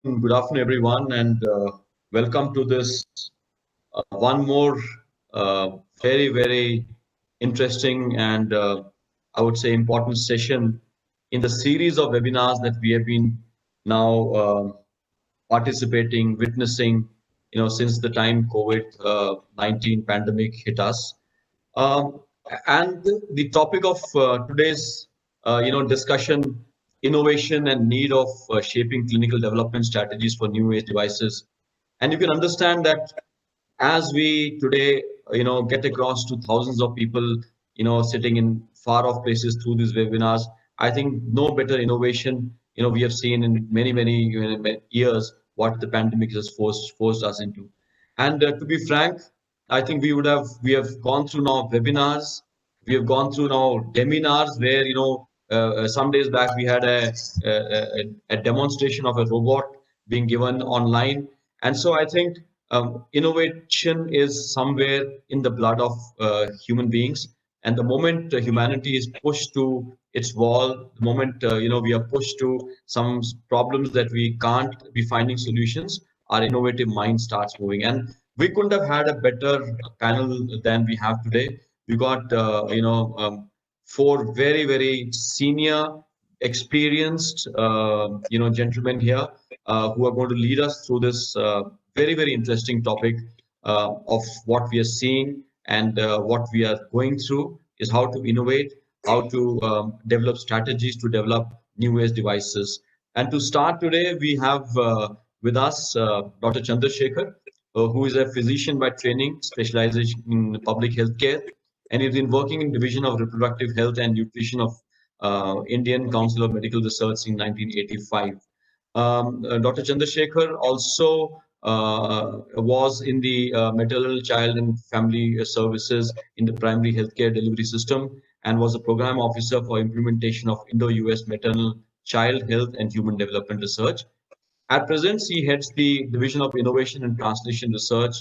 Good afternoon, everyone, and welcome to this one more very interesting and I would say important session in the series of webinars that we have been now participating, witnessing, since the time COVID-19 pandemic hit us. Um, and the topic of today's, discussion, innovation and need of shaping clinical development strategies for new age devices. And you can understand that as we today, get across to thousands of people, sitting in far off places through these webinars, I think no better innovation, we have seen in many years what the pandemic has forced us into. And to be frank, I think we have gone through now webinars, we have gone through now seminars where some days back we had a demonstration of a robot being given online, and so I think innovation is somewhere in the blood of human beings. And the moment humanity is pushed to its wall, the moment we are pushed to some problems that we can't be finding solutions, our innovative mind starts moving. And we couldn't have had a better panel than we have today. We got four very senior, experienced gentlemen here who are going to lead us through this very interesting topic of what we are seeing and what we are going through is how to innovate, how to develop strategies to develop new age devices. And to start today, we have with us Dr. Chandrasekhar, who is a physician by training, specialization in public health care, and he's been working in Division of Reproductive Health and Nutrition of Indian Council of Medical Research in 1985. Dr. Chandrasekhar also was in the maternal, child, and family services in the primary healthcare delivery system and was a program officer for implementation of Indo-US maternal child health and human development research. At present, he heads the Division of Innovation and Translation Research,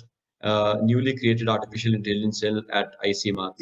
newly created artificial intelligence cell at ICMR.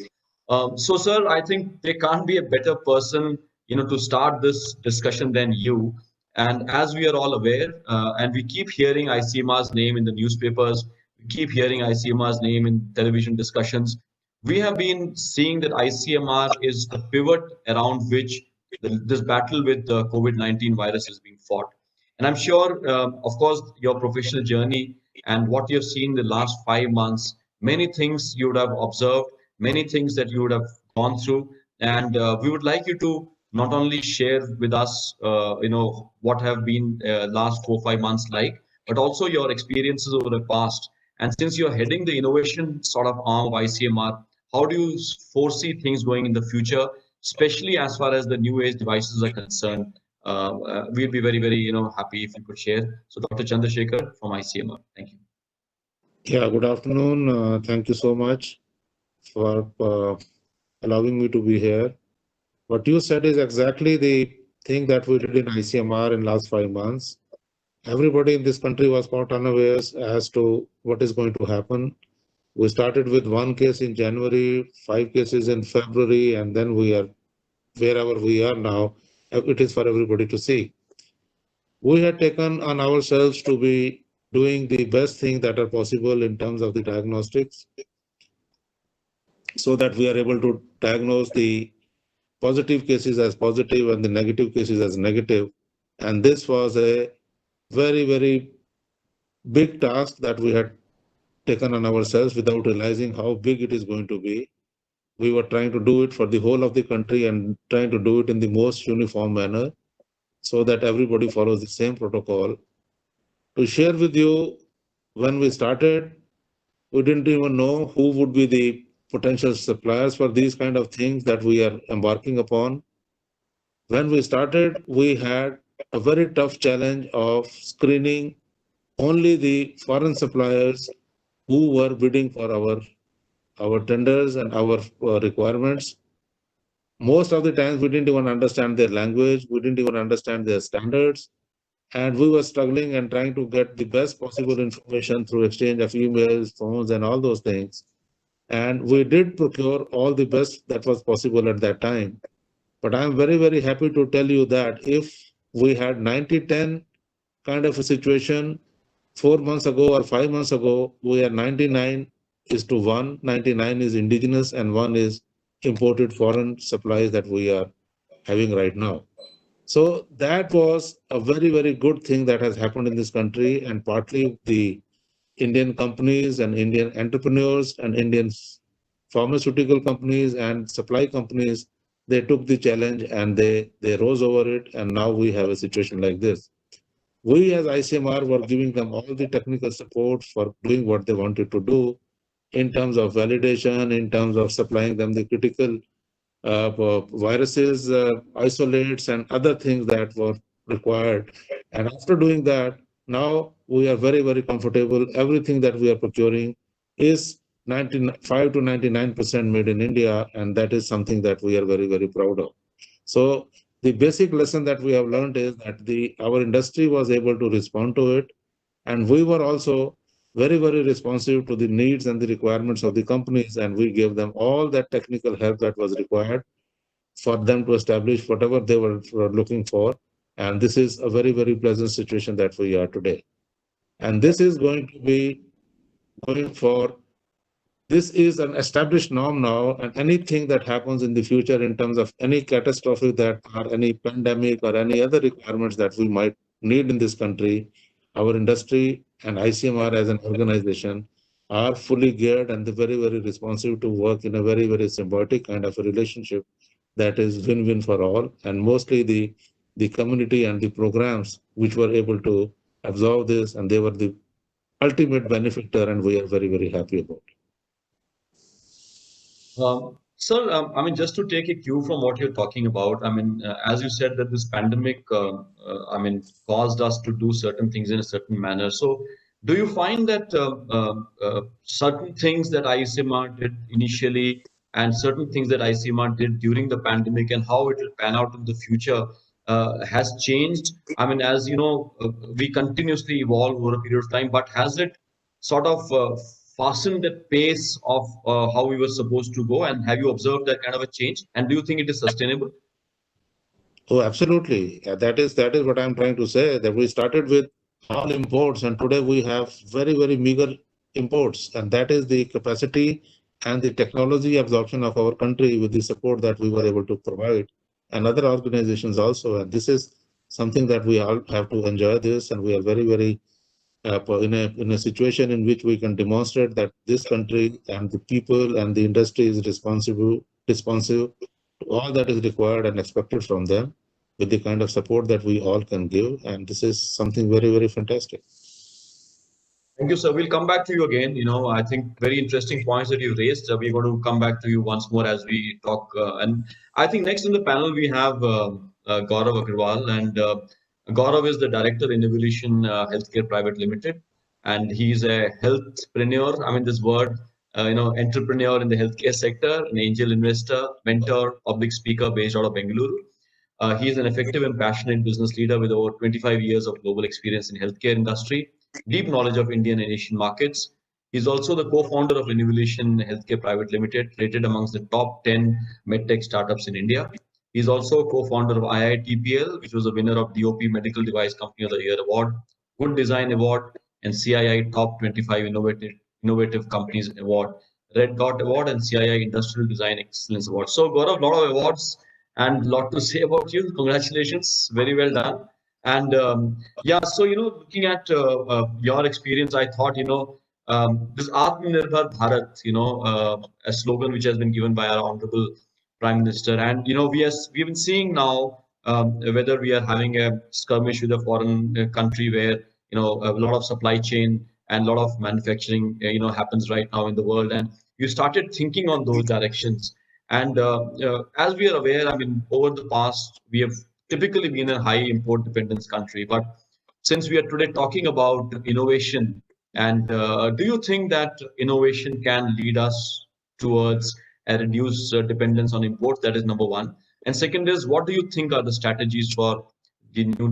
So, sir, I think there can't be a better person, to start this discussion than you. And as we are all aware, and we keep hearing ICMR's name in the newspapers, we keep hearing ICMR's name in television discussions. We have been seeing that ICMR is the pivot around which this battle with the COVID-19 virus is being fought. And I'm sure, of course, your professional journey and what you've seen the last 5 months, many things you would have observed, many things that you would have gone through. And we would like you to not only share with us, what have been last 4 5 months like, but also your experiences over the past. And since you're heading the innovation sort of arm of ICMR, how do you foresee things going in the future, especially as far as the new age devices are concerned? We'd be very happy if you could share. So, Dr. Chandrasekhar from ICMR, thank you. Yeah, good afternoon. Thank you so much for allowing me to be here. What you said is exactly the thing that we did in ICMR in last 5 months. Everybody in this country was caught unawares as to what is going to happen. We started with one case in January, 5 cases in February, and then we are wherever we are now. It is for everybody to see. We had taken on ourselves to be doing the best thing that are possible in terms of the diagnostics, so that we are able to diagnose the positive cases as positive and the negative cases as negative. And this was a very big task that we had taken on ourselves without realizing how big it is going to be. We were trying to do it for the whole of the country and trying to do it in the most uniform manner so that everybody follows the same protocol. To share with you, when we started, we didn't even know who would be the potential suppliers for these kind of things that we are embarking upon. When we started, we had a very tough challenge of screening only the foreign suppliers who were bidding for our tenders and our requirements. Most of the times we didn't even understand their language, we didn't even understand their standards, and we were struggling and trying to get the best possible information through exchange of emails, phones, and all those things. And we did procure all the best that was possible at that time. But I'm very happy to tell you that if we had 90-10 kind of a situation 4 months ago or 5 months ago, we are 99:1. 99 is indigenous and 1 is imported foreign supplies that we are having right now. So that was a very, very good thing that has happened in this country, and partly the Indian companies and Indian entrepreneurs and Indian pharmaceutical companies and supply companies, they took the challenge and they rose over it, and now we have a situation like this. We as ICMR were giving them all the technical support for doing what they wanted to do in terms of validation, in terms of supplying them the critical viruses, isolates, and other things that were required. And after doing that, now we are very, very comfortable. Everything that we are procuring is 95 to 99% made in India, and that is something that we are very, very proud of. So the basic lesson that we have learned is that our industry was able to respond to it, and we were also very, very responsive to the needs and the requirements of the companies, and we gave them all that technical help that was required for them to establish whatever they were looking for. And this is a very, very pleasant situation that we are today. And this is going to be going for this is an established norm now, and anything that happens in the future in terms of any catastrophe that or any pandemic or any other requirements that we might need in this country, our industry and ICMR as an organization are fully geared and very, very responsive to work in a very, very symbiotic kind of a relationship that is win-win for all. And mostly the community and the programs which were able to absorb this, and they were the ultimate benefactor, and we are very, very happy about it. Sir, I mean, just to take a cue from what you're talking about, I mean, as you said that this pandemic, I mean, caused us to do certain things in a certain manner. So, do you find that certain things that ICMR did initially and certain things that ICMR did during the pandemic and how it will pan out in the future has changed? I mean, as you know, we continuously evolve over a period of time, but has it sort of fasten the pace of how we were supposed to go? And have you observed that kind of a change? And do you think it is sustainable? Oh, absolutely. Yeah, that is what I'm trying to say, that we started with all imports, and today we have very, very meager imports. And that is the capacity and the technology absorption of our country with the support that we were able to provide, and other organizations also. And this is something that we all have to enjoy this, and we are very, very in a situation in which we can demonstrate that this country and the people and the industry is responsive to all that is required and expected from them with the kind of support that we all can give. And this is something very, very fantastic. Thank you, sir. We'll come back to you again. You know, I think very interesting points that you raised. We're going to come back to you once more as we talk. And I think next in the panel we have Gaurav Agarwal, and Gaurav is the Director in Evolution Healthcare Private Limited, and he's a healthpreneur. I mean, this word, entrepreneur in the healthcare sector, an angel investor, mentor, public speaker based out of Bengaluru. He is an effective and passionate business leader with over 25 years of global experience in healthcare industry, deep knowledge of Indian and Asian markets. He's also the co-founder of Innovation Healthcare Private Limited, rated amongst the top 10 medtech startups in India. He's also co-founder of IITPL, which was a winner of DOP Medical Device Company of the Year Award, Good Design Award, and CII Top 25 Innovative Companies Award, Red Dot Award, and CII Industrial Design Excellence Award. So, Gaurav, a lot of awards and a lot to say about you. Congratulations, very well done. And yeah, so looking at your experience, I thought this Atmanirbhar Bharat, a slogan which has been given by our honorable Prime Minister, and we've been seeing now whether we are having a skirmish with a foreign country where a lot of supply chain and a lot of manufacturing happens right now in the world, and you started thinking on those directions. And as we are aware, I mean, over the past, we have typically been a high import dependence country. But since we are today talking about innovation, and do you think that innovation can lead us towards a reduced dependence on imports? That is number one. And second is, what do you think are the strategies for the new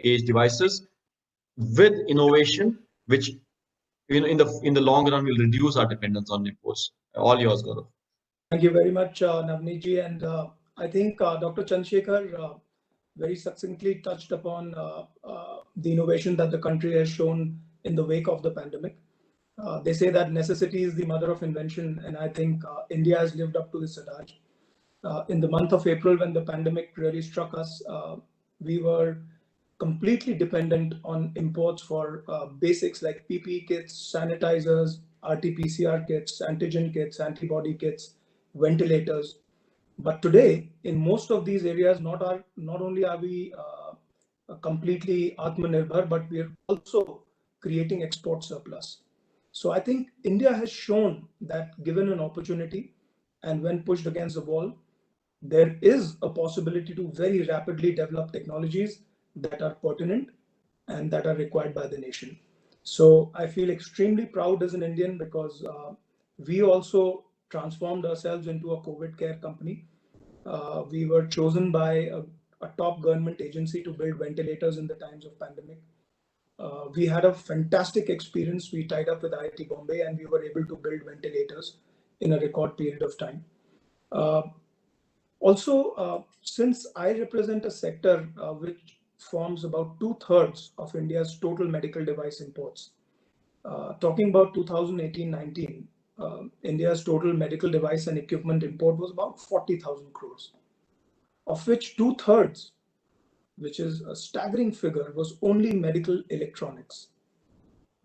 age devices with innovation, which in the long run will reduce our dependence on imports? All yours, Gaurav. Thank you very much, Navneet ji. And I think Dr. Chandrasekhar very succinctly touched upon the innovation that the country has shown in the wake of the pandemic. They say that necessity is the mother of invention, and I think India has lived up to this adage. In the month of April, when the pandemic really struck us, we were completely dependent on imports for basics like PPE kits, sanitizers, RT-PCR kits, antigen kits, antibody kits, ventilators. But today, in most of these areas, not only are we completely Atmanirbhar, but we are also creating export surplus. So I think India has shown that given an opportunity and when pushed against the wall, there is a possibility to very rapidly develop technologies that are pertinent and that are required by the nation. So I feel extremely proud as an Indian because we also transformed ourselves into a COVID care company. We were chosen by a top government agency to build ventilators in the times of pandemic. We had a fantastic experience. We tied up with IIT Bombay and we were able to build ventilators in a record period of time. Also, since I represent a sector which forms about two-thirds of India's total medical device imports, talking about 2018-19, India's total medical device and equipment import was about 40,000 crores, of which two-thirds, which is a staggering figure, was only medical electronics.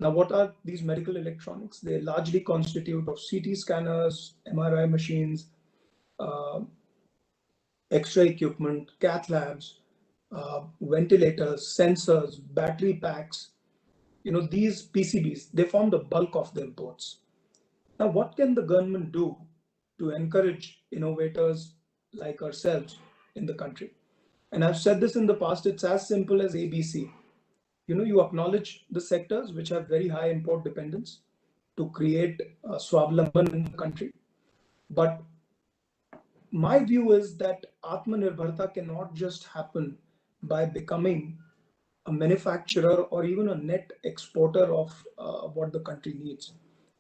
Now, what are these medical electronics? They largely constitute of CT scanners, MRI machines, X-ray equipment, cath labs, ventilators, sensors, battery packs. These PCBs, they form the bulk of the imports. Now, what can the government do to encourage innovators like ourselves in the country? And I've said this in the past, it's as simple as ABC. You acknowledge the sectors which have very high import dependence to create Swavlamban in the country. But my view is that Atmanirbharta cannot just happen by becoming a manufacturer or even a net exporter of what the country needs.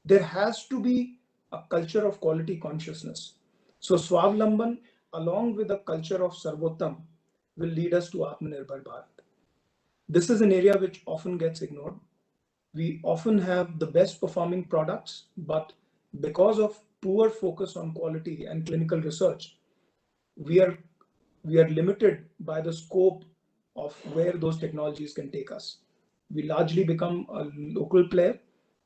There has to be a culture of quality consciousness. So Swavlamban, along with a culture of Sarvottam, will lead us to Atmanirbhar Bharat. This is an area which often gets ignored. We often have the best performing products, but because of poor focus on quality and clinical research, we are limited by the scope of where those technologies can take us. We largely become a local player,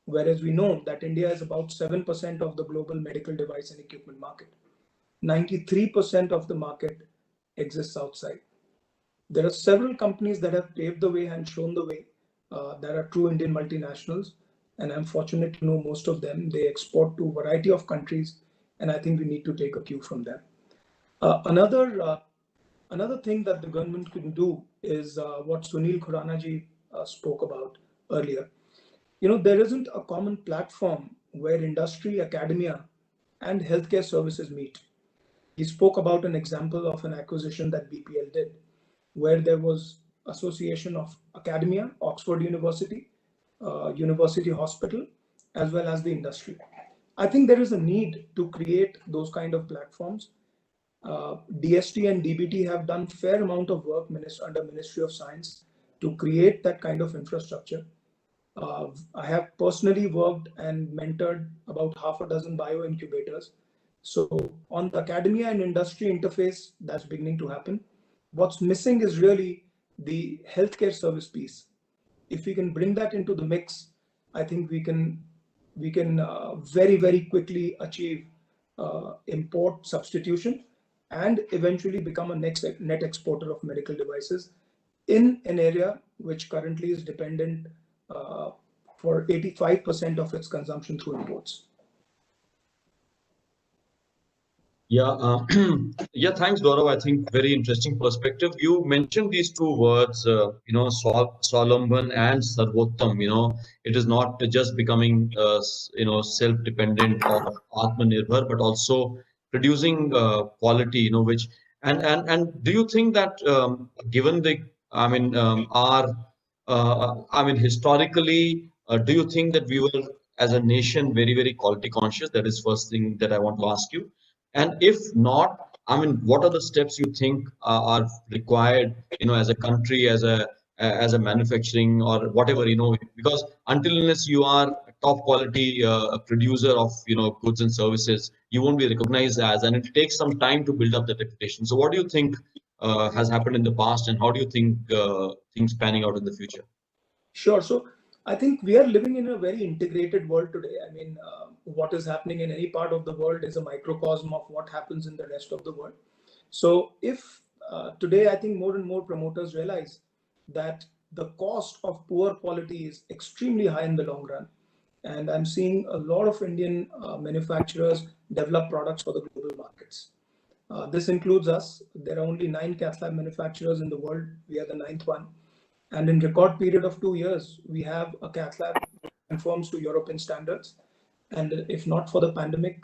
whereas we know that India is about 7% of the global medical device and equipment market. 93% of the market exists outside. There are several companies that have paved the way and shown the way that are true Indian multinationals, and I'm fortunate to know most of them. They export to a variety of countries, and I think we need to take a cue from them. Another thing that the government can do is what Sunil Khurana ji spoke about earlier. There isn't a common platform where industry, academia, and healthcare services meet. He spoke about an example of an acquisition that BPL did, where there was association of academia, Oxford University, University Hospital, as well as the industry. I think there is a need to create those kind of platforms. DST and DBT have done fair amount of work under Ministry of Science to create that kind of infrastructure. I have personally worked and mentored about half a dozen bio incubators. So on the academia and industry interface, that's beginning to happen. What's missing is really the healthcare service piece. If we can bring that into the mix, I think we can very, very quickly achieve import substitution and eventually become a net exporter of medical devices in an area which currently is dependent for 85% of its consumption through imports. Yeah, yeah. Thanks, Gaurav. I think very interesting perspective. You mentioned these two words, Swalamban and Sarvottam. It is not just becoming, self-dependent or Atmanirbhar, but also producing quality. Which and do you think that given the, I mean, historically, do you think that we were as a nation very, very quality conscious? That is first thing that I want to ask you. And if not, I mean, what are the steps you think are required, as a country, as a manufacturing or whatever, because until unless you are a top quality producer of, goods and services, you won't be recognized as, and it takes some time to build up that reputation. So what do you think has happened in the past, and how do you think things panning out in the future? Sure. So I think we are living in a very integrated world today. I mean, what is happening in any part of the world is a microcosm of what happens in the rest of the world. So if today, I think more and more promoters realize that the cost of poor quality is extremely high in the long run. And I'm seeing a lot of Indian manufacturers develop products for the global markets. This includes us. There are only 9 cath lab manufacturers in the world. We are the 9th one. And in record period of 2 years, we have a cath lab which conforms to European standards. And if not for the pandemic,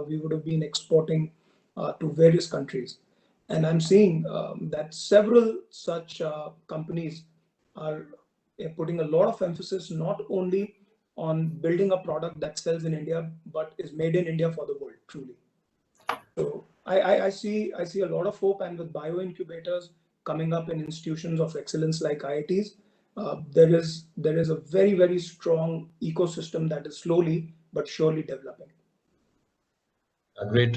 we would have been exporting to various countries. And I'm seeing that several such companies are putting a lot of emphasis not only on building a product that sells in India, but is made in India for the world, truly. So I see a lot of hope, and with bio incubators coming up in institutions of excellence like IITs, there is a very strong ecosystem that is slowly but surely developing. Great.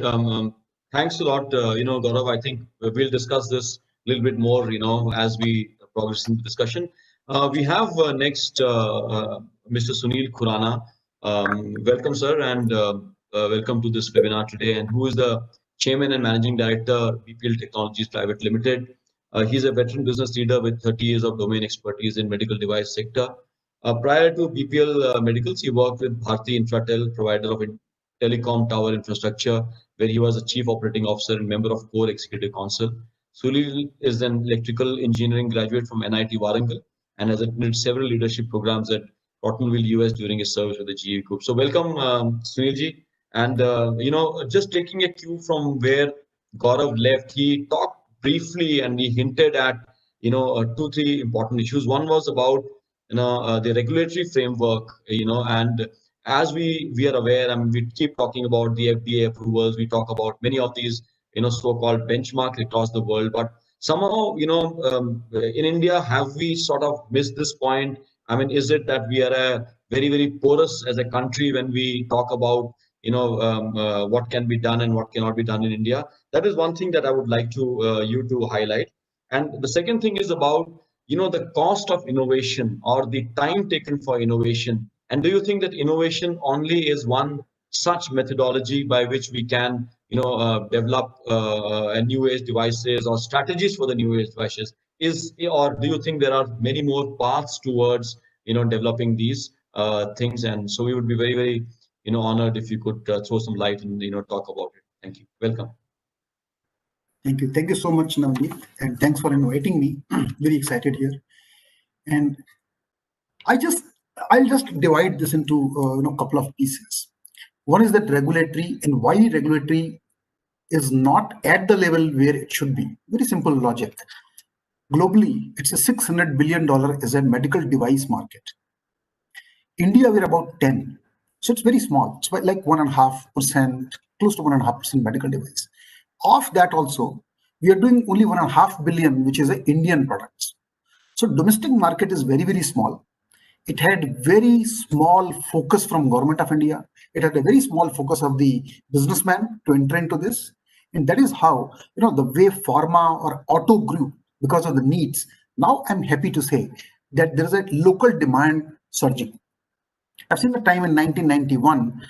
Thanks a lot, Gaurav. I think we'll discuss this a little bit more, as we progress in the discussion. We have next Mr. Sunil Khurana. Welcome, sir, and welcome to this webinar today. And who is the Chairman and Managing Director, BPL Technologies Private Limited. He's a veteran business leader with 30 years of domain expertise in medical device sector. Prior to BPL Medicals, he worked with Bharti Infratel, provider of telecom tower infrastructure, where he was a chief operating officer and member of core executive council. Sulil is an electrical engineering graduate from NIT Warangal and has attended several leadership programs at Rottenville, US during his service with the GE Group. So welcome, Sunilji. And, just taking a cue from where Gaurav left, he talked briefly and he hinted at, 2, 3 important issues. One was about, the regulatory framework, and as we are aware, I mean, we keep talking about the FDA approvals. We talk about many of these, so-called benchmarks across the world. But somehow, in India, have we sort of missed this point? I mean, is it that we are a very porous as a country when we talk about, what can be done and what cannot be done in India? That is one thing that I would like to you to highlight. And the second thing is about, the cost of innovation or the time taken for innovation. And do you think that innovation only is one such methodology by which we can, develop a new age devices or strategies for the new age devices? Or do you think there are many more paths towards, developing these things? And so we would be very, honored if you could throw some light and, talk about it. Thank you. Welcome. Thank you. Thank you so much, Navneet, and thanks for inviting me. Very excited here. And I'll just divide this into a couple of pieces. One is that regulatory, and why regulatory is not at the level where it should be. Very simple logic. Globally, it's a $600 billion is a medical device market. India, we're about 10. So it's very small. It's like 1.5%, close to 1.5% medical device. Of that also, we are doing only 1.5 billion, which is a Indian products. So domestic market is very small. It had very small focus from government of India. It had a very small focus of the businessman to enter into this. And that is how, the way pharma or auto grew because of the needs. Now I'm happy to say that there is a local demand surging. I've seen the time in 1991,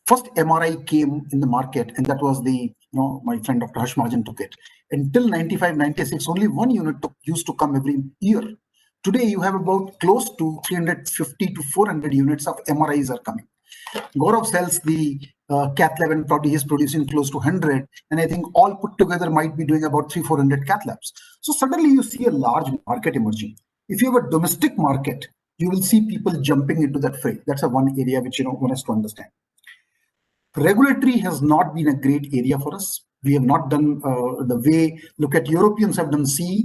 first MRI came in the market, and that was my friend Dr. Harsh Mahajan took it. Until 95, 96, only one unit used to come every year. Today, you have about close to 350 to 400 units of MRIs are coming. Gaurav sells the cath lab, and probably he's producing close to 100. And I think all put together might be doing about 300-400 cath labs. So suddenly you see a large market emerging. If you have a domestic market, you will see people jumping into that fray. That's a one area which one has to understand. Regulatory has not been a great area for us. We have not done the way, look at Europeans have done CE,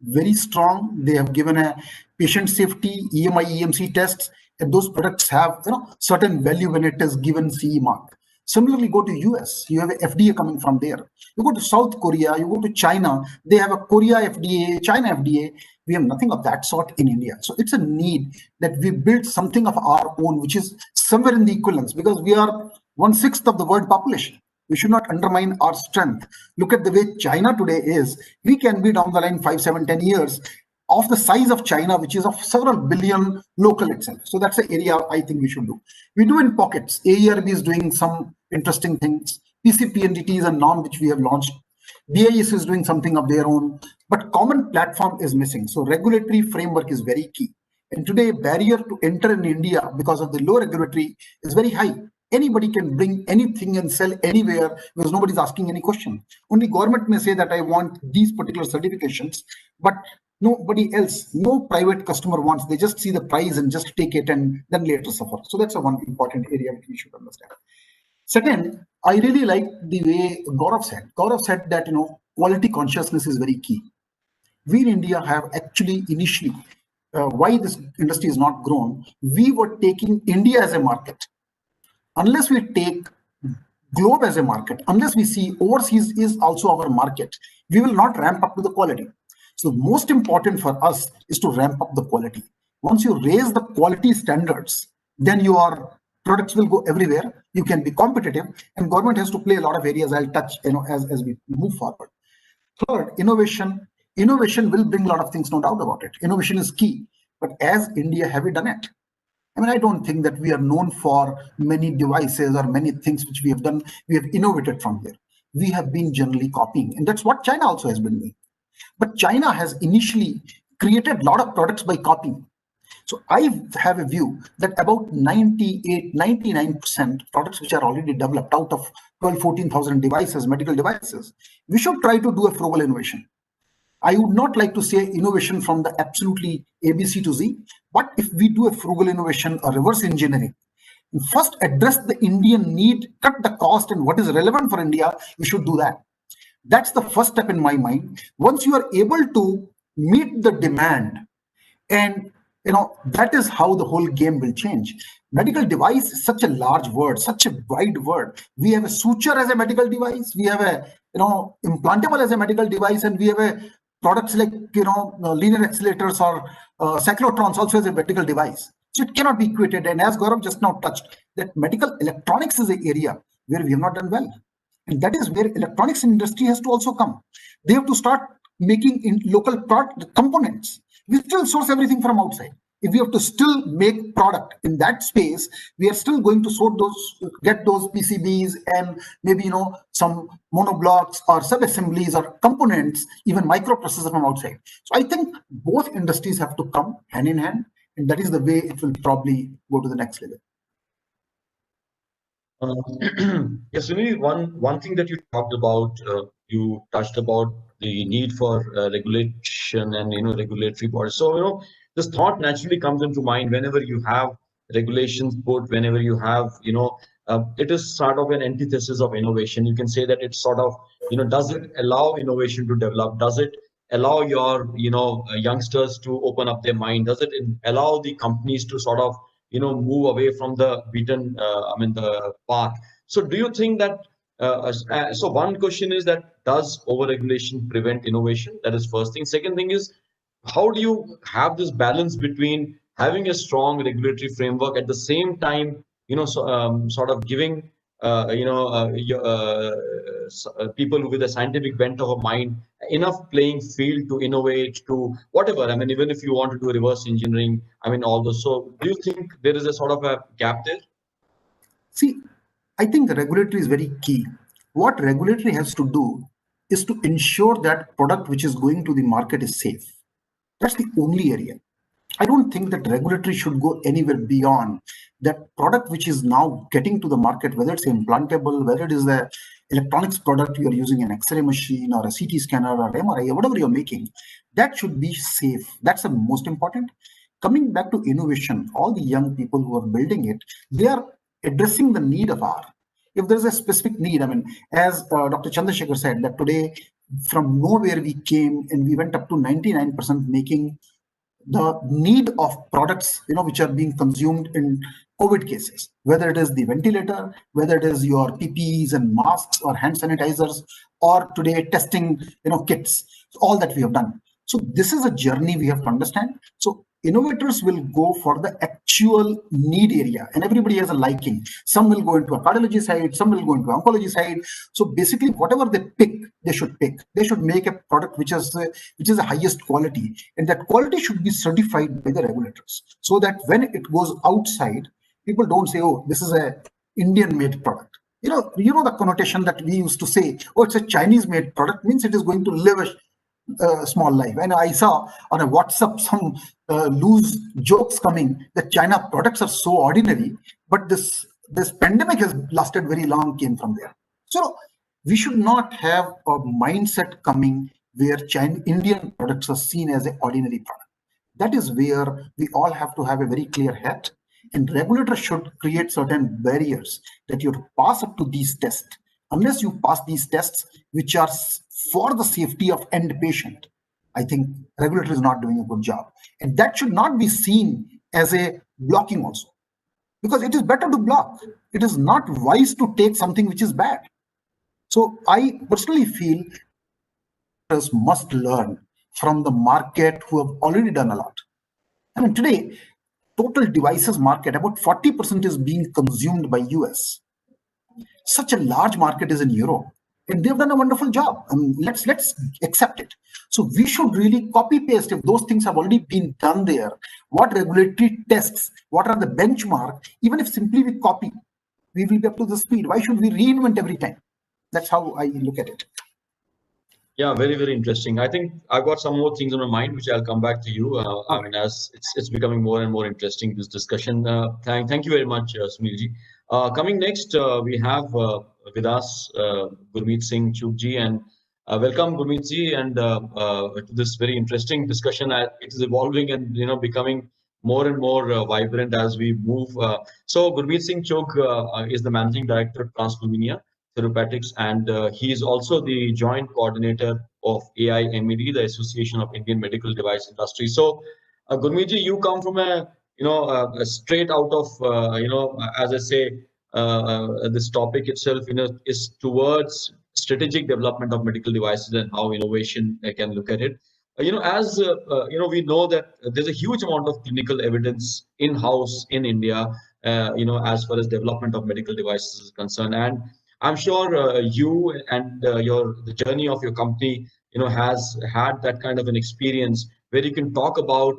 very strong. They have given a patient safety, EMI, EMC tests, and those products have certain value when it is given CE mark. Similarly, go to US, you have a FDA coming from there. You go to South Korea, you go to China, they have a Korea FDA, China FDA. We have nothing of that sort in India. So it's a need that we build something of our own, which is somewhere in the equivalence, because we are 1/6 of the world population. We should not undermine our strength. Look at the way China today is. We can be down the line 5, 7, 10 years of the size of China, which is of several billion local itself. So that's the area I think we should do. We do in pockets. AERB is doing some interesting things. PCPNDT is a norm which we have launched. BIS is doing something of their own, but common platform is missing. So regulatory framework is very key. And today, barrier to enter in India because of the low regulatory is very high. Anybody can bring anything and sell anywhere because nobody's asking any question. Only government may say that I want these particular certifications, but nobody else, no private customer wants. They just see the price and just take it and then later suffer. So that's a one important area which we should understand. Second, I really like the way Gaurav said. Gaurav said that quality consciousness is very key. We in India have actually initially, why this industry is not grown, we were taking India as a market. Unless we take globe as a market, unless we see overseas is also our market, we will not ramp up to the quality. So most important for us is to ramp up the quality. Once you raise the quality standards, then your products will go everywhere. You can be competitive, and government has to play a lot of areas. I'll touch as we move forward. Third, innovation. Innovation will bring a lot of things, no doubt about it. Innovation is key. But as India, have we done it? I mean, I don't think that we are known for many devices or many things which we have done. We have innovated from here. We have been generally copying, and that's what China also has been doing. But China has initially created a lot of products by copying. So I have a view that about 98, 99% products which are already developed out of 12, 14,000 devices, medical devices, we should try to do a frugal innovation. I would not like to say innovation from the absolutely ABC to Z, but if we do a frugal innovation or reverse engineering, first address the Indian need, cut the cost and what is relevant for India, we should do that. That's the first step in my mind. Once you are able to meet the demand, and that is how the whole game will change. Medical device is such a large word, such a wide word. We have a suture as a medical device, we have a implantable as a medical device, and we have a products like linear accelerators or cyclotrons also as a medical device. So it cannot be equated. And as Gaurav just now touched, that medical electronics is an area where we have not done well. And that is where electronics industry has to also come. They have to start making in local product components. We still source everything from outside. If we have to still make product in that space, we are still going to get those PCBs and maybe some monoblocks or sub-assemblies or components, even microprocessors from outside. So I think both industries have to come hand in hand, and that is the way it will probably go to the next level. Yes, Sunil, one thing that you talked about, you touched about the need for regulation and regulatory bodies. So this thought naturally comes into mind whenever you have regulations put, whenever you have it is sort of an antithesis of innovation. You can say that it's sort of does it allow innovation to develop? Does it allow your youngsters to open up their mind? Does it allow the companies to sort of move away from the beaten the path? So do you think that so one question is that does overregulation prevent innovation? That is first thing. Second thing is, how do you have this balance between having a strong regulatory framework at the same time sort of giving people with a scientific bent of a mind enough playing field to innovate, to whatever. I mean, even if you want to do reverse engineering, I mean, all those. So do you think there is a sort of a gap there? See, I think the regulatory is very key. What regulatory has to do is to ensure that product which is going to the market is safe. That's the only area. I don't think that regulatory should go anywhere beyond that product which is now getting to the market, whether it's implantable, whether it is the electronics product you are using an X-ray machine or a CT scanner or MRI, whatever you're making, that should be safe. That's the most important. Coming back to innovation, all the young people who are building it, they are addressing the need of our. If there's a specific need, I mean, as Dr. Chandrasekhar said, that today from nowhere we came and we went up to 99% making the need of products, which are being consumed in COVID cases, whether it is the ventilator, whether it is your PPEs and masks or hand sanitizers, or today testing, kits, all that we have done. So this is a journey we have to understand. So innovators will go for the actual need area, and everybody has a liking. Some will go into a cardiology side, some will go into oncology side. So basically, whatever they pick, they should pick. They should make a product which is the highest quality, and that quality should be certified by the regulators, so that when it goes outside, people don't say, "Oh, this is a Indian-made product." The connotation that we used to say, "Oh, it's a Chinese-made product," means it is going to live a small life. And I saw on a WhatsApp some loose jokes coming that China products are so ordinary, but this pandemic has lasted very long, came from there. So we should not have a mindset coming where Indian products are seen as an ordinary product. That is where we all have to have a very clear head, and regulators should create certain barriers that you pass up to these tests. Unless you pass these tests, which are for the safety of end patient, I think regulator is not doing a good job. And that should not be seen as a blocking also, because it is better to block. It is not wise to take something which is bad. So I personally feel must learn from the market who have already done a lot. I mean, today, total devices market, about 40% is being consumed by US. Such a large market is in Europe, and they've done a wonderful job. I mean, let's accept it. So we should really copy paste if those things have already been done there. What regulatory tests? What are the benchmark? Even if simply we copy, we will be up to the speed. Why should we reinvent every time? That's how I look at it. Yeah, very, very interesting. I think I've got some more things on my mind, which I'll come back to you. I mean, as it's becoming more and more interesting, this discussion. Thank you very much, Sunilji. Coming next, we have with us Gurmeet Singh Chugji, and welcome Gurmeet ji, and to this very interesting discussion. It is evolving and becoming more and more vibrant as we move. So Gurmeet Singh Chugh is the managing director of Transluminia Therapeutics, and he is also the joint coordinator of AIMED, the Association of Indian Medical Device Industry. So, Gurmeet, you come from a straight out of as I say, this topic itself, is towards strategic development of medical devices and how innovation can look at it. As we know that there's a huge amount of clinical evidence in-house in India, as far as development of medical devices is concerned, and I'm sure you and the journey of your company, has had that kind of an experience where you can talk about,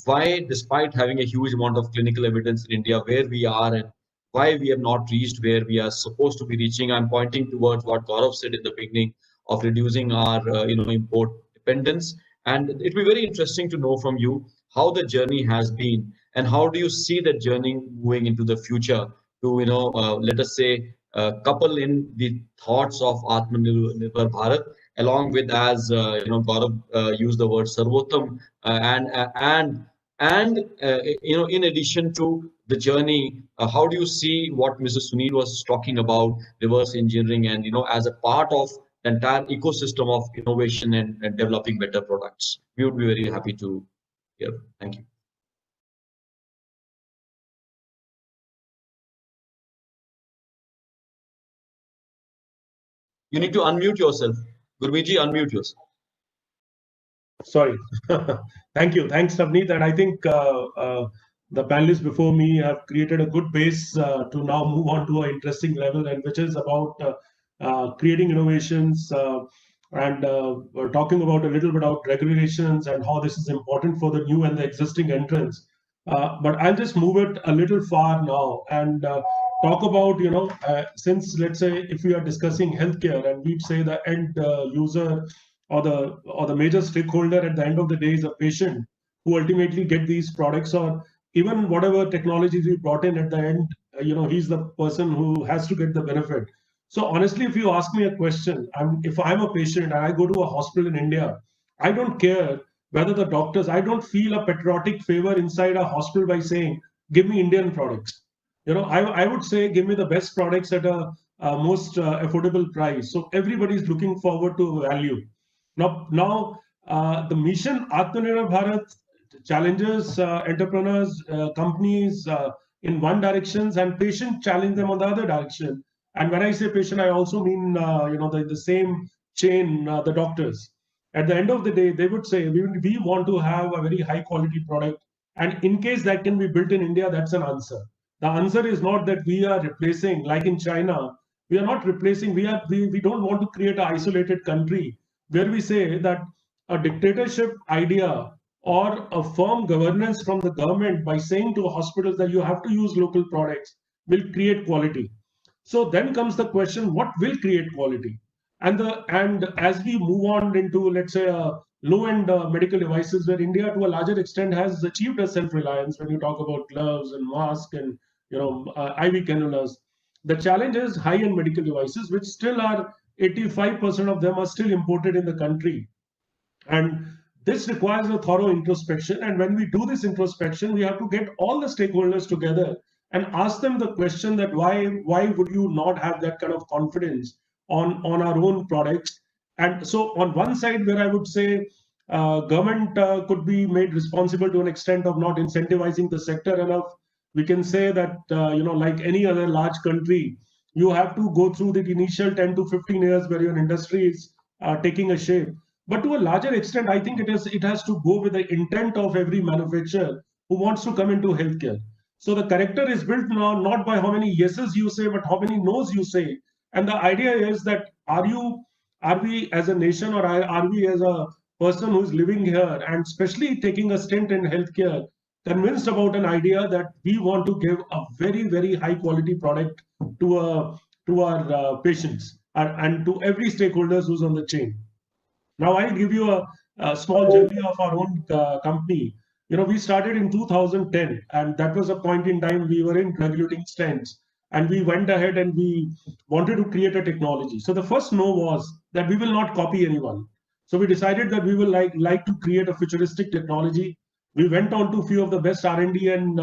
why, despite having a huge amount of clinical evidence in India, where we are and why we have not reached where we are supposed to be reaching. I'm pointing towards what Gaurav said in the beginning of reducing our, import dependence. And it'd be very interesting to know from you how the journey has been and how do you see that journey moving into the future to, let us say, couple in the thoughts of Atmanirbhar Bharat, along with, as Gaurav used the word Sarvottam, and in addition to the journey, how do you see what Mr. Sunil was talking about, reverse engineering, and as a part of the entire ecosystem of innovation and developing better products? We would be very happy to hear. Thank you. You need to unmute yourself. Gurmeet, unmute yourself. Sorry. Thank you. Thanks, Navneet. And I think the panelists before me have created a good base to now move on to an interesting level, and which is about creating innovations and we're talking about a little bit about regulations and how this is important for the new and the existing entrants. But I'll just move it a little far now and talk about, since let's say if we are discussing healthcare and we say the end user or the major stakeholder at the end of the day is a patient who ultimately get these products, or even whatever technologies we brought in at the end, he's the person who has to get the benefit. So honestly, if you ask me a question, if I'm a patient and I go to a hospital in India, I don't care whether the doctors, I don't feel a patriotic favor inside a hospital by saying, give me Indian products. I would say, give me the best products at a most affordable price. So everybody is looking forward to value. Now, the mission Atmanirbhar Bharat challenges entrepreneurs, companies in one directions, and patient challenge them on the other direction. And when I say patient, I also mean the same chain, the doctors. At the end of the day, they would say we want to have a very high quality product, and in case that can be built in India, that's an answer. The answer is not that we are replacing, like in China, we are not replacing. We don't want to create an isolated country where we say that a dictatorship idea or a firm governance from the government by saying to hospitals that you have to use local products will create quality. So then comes the question, what will create quality? And as we move on into, let's say, low-end medical devices, where India to a larger extent has achieved a self-reliance, when you talk about gloves and masks and IV cannulas, the challenge is high-end medical devices, which still are 85% of them are still imported in the country. And this requires a thorough introspection. And when we do this introspection, we have to get all the stakeholders together and ask them the question that why would you not have that kind of confidence on our own products? And so on one side, where I would say government could be made responsible to an extent of not incentivizing the sector enough, we can say that like any other large country, you have to go through the initial 10 to 15 years where your industry is taking a shape. But to a larger extent, I think it has to go with the intent of every manufacturer who wants to come into healthcare. So the character is built now not by how many yeses you say, but how many no's you say. And the idea is that are we as a nation, or are we as a person who is living here and especially taking a stint in healthcare, convinced about an idea that we want to give a very, very high quality product to our patients and to every stakeholders who's on the chain. Now I'll give you a small journey of our own company. We started in 2010, and that was a point in time we were in regulating stents, and we went ahead and we wanted to create a technology. So the first no was that we will not copy anyone. So we decided that we will like to create a futuristic technology. We went on to a few of the best R&D and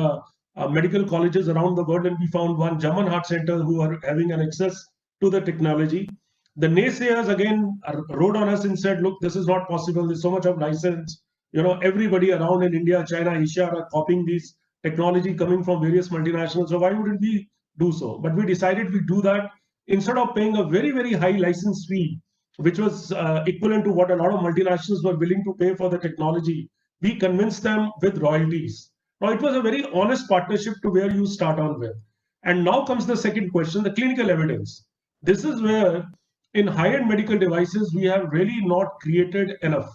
medical colleges around the world, and we found one German heart center who are having an access to the technology. The naysayers again wrote on us and said, look, this is not possible. There's so much of license. Everybody around in India, China, Asia are copying these technology coming from various multinationals. So why wouldn't we do so? But we decided we do that instead of paying a very, very high license fee, which was equivalent to what a lot of multinationals were willing to pay for the technology. We convinced them with royalties. Now, it was a very honest partnership to where you start on with. And now comes the second question, the clinical evidence. This is where in high-end medical devices, we have really not created enough.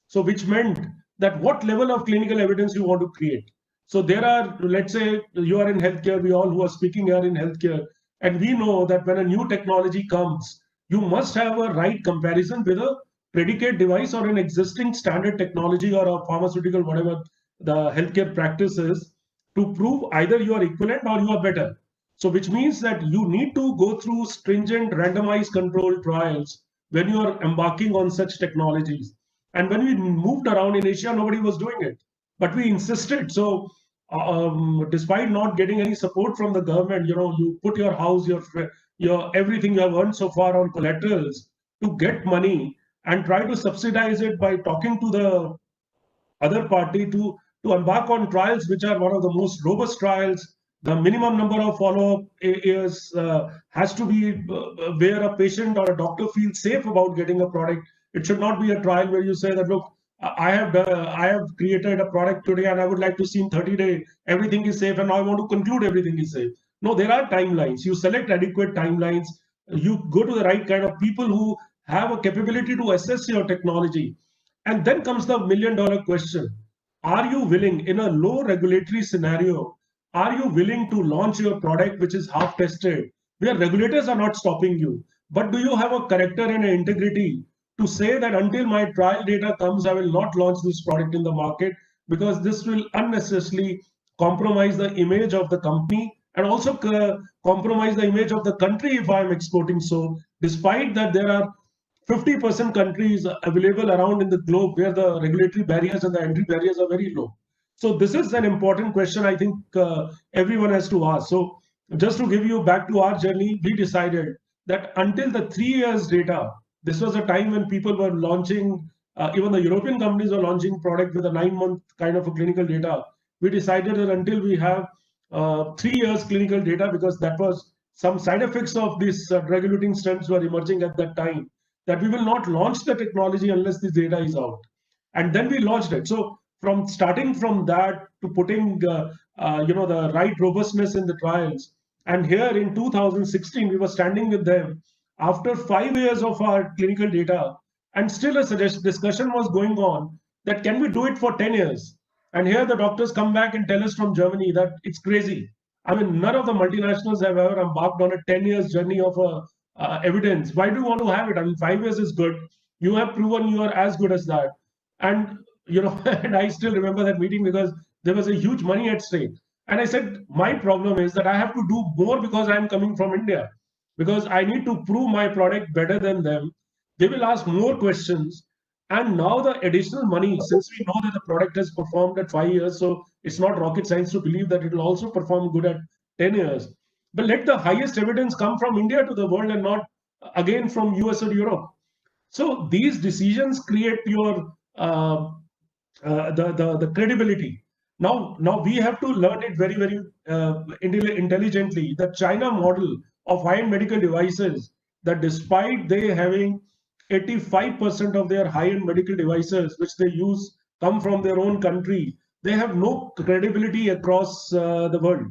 So which meant that what level of clinical evidence you want to create. So there are, let's say you are in healthcare, we all who are speaking are in healthcare, and we know that when a new technology comes, you must have a right comparison with a predicate device or an existing standard technology or a pharmaceutical, whatever the healthcare practice is, to prove either you are equivalent or you are better. So which means that you need to go through stringent randomized controlled trials when you are embarking on such technologies. And when we moved around in Asia, nobody was doing it, but we insisted. So despite not getting any support from the government, you put your house, your everything you have earned so far on collaterals to get money and try to subsidize it by talking to the other party to embark on trials which are one of the most robust trials. The minimum number of follow-up is has to be where a patient or a doctor feels safe about getting a product. It should not be a trial where you say that, look, I have created a product today and I would like to see in 30 days everything is safe and I want to conclude everything is safe. No, there are timelines. You select adequate timelines. You go to the right kind of people who have a capability to assess your technology. And then comes the million-dollar question. Are you willing, in a low regulatory scenario, are you willing to launch your product which is half tested, where regulators are not stopping you? But do you have a character and an integrity to say that until my trial data comes, I will not launch this product in the market because this will unnecessarily compromise the image of the company and also compromise the image of the country if I am exporting so, despite that there are 50% countries available around in the globe where the regulatory barriers and the entry barriers are very low. So this is an important question I think everyone has to ask. So just to give you back to our journey, we decided that until the 3 years data, this was a time when people were launching even the European companies are launching product with a 9-month kind of a clinical data. We decided that until we have 3 years clinical data, because that was some side effects of these drug-eluting stents were emerging at that time, that we will not launch the technology unless this data is out. And then we launched it. So from starting from that to putting the right robustness in the trials. And here in 2016, we were standing with them after 5 years of our clinical data, and still a discussion was going on that can we do it for 10 years? And here the doctors come back and tell us from Germany that it's crazy. I mean, none of the multinationals have ever embarked on a 10 years journey of evidence. Why do you want to have it? I mean, 5 years is good. You have proven you are as good as that. And, and I still remember that meeting because there was a huge money at stake. And I said, my problem is that I have to do more because I'm coming from India, because I need to prove my product better than them. They will ask more questions. And now the additional money, since we know that the product has performed at 5 years, so it's not rocket science to believe that it will also perform good at 10 years. But let the highest evidence come from India to the world and not again from US or Europe. So these decisions create your the credibility. Now we have to learn it very, very intelligently. The China model of high-end medical devices, that despite they having 85% of their high-end medical devices which they use come from their own country, they have no credibility across the world.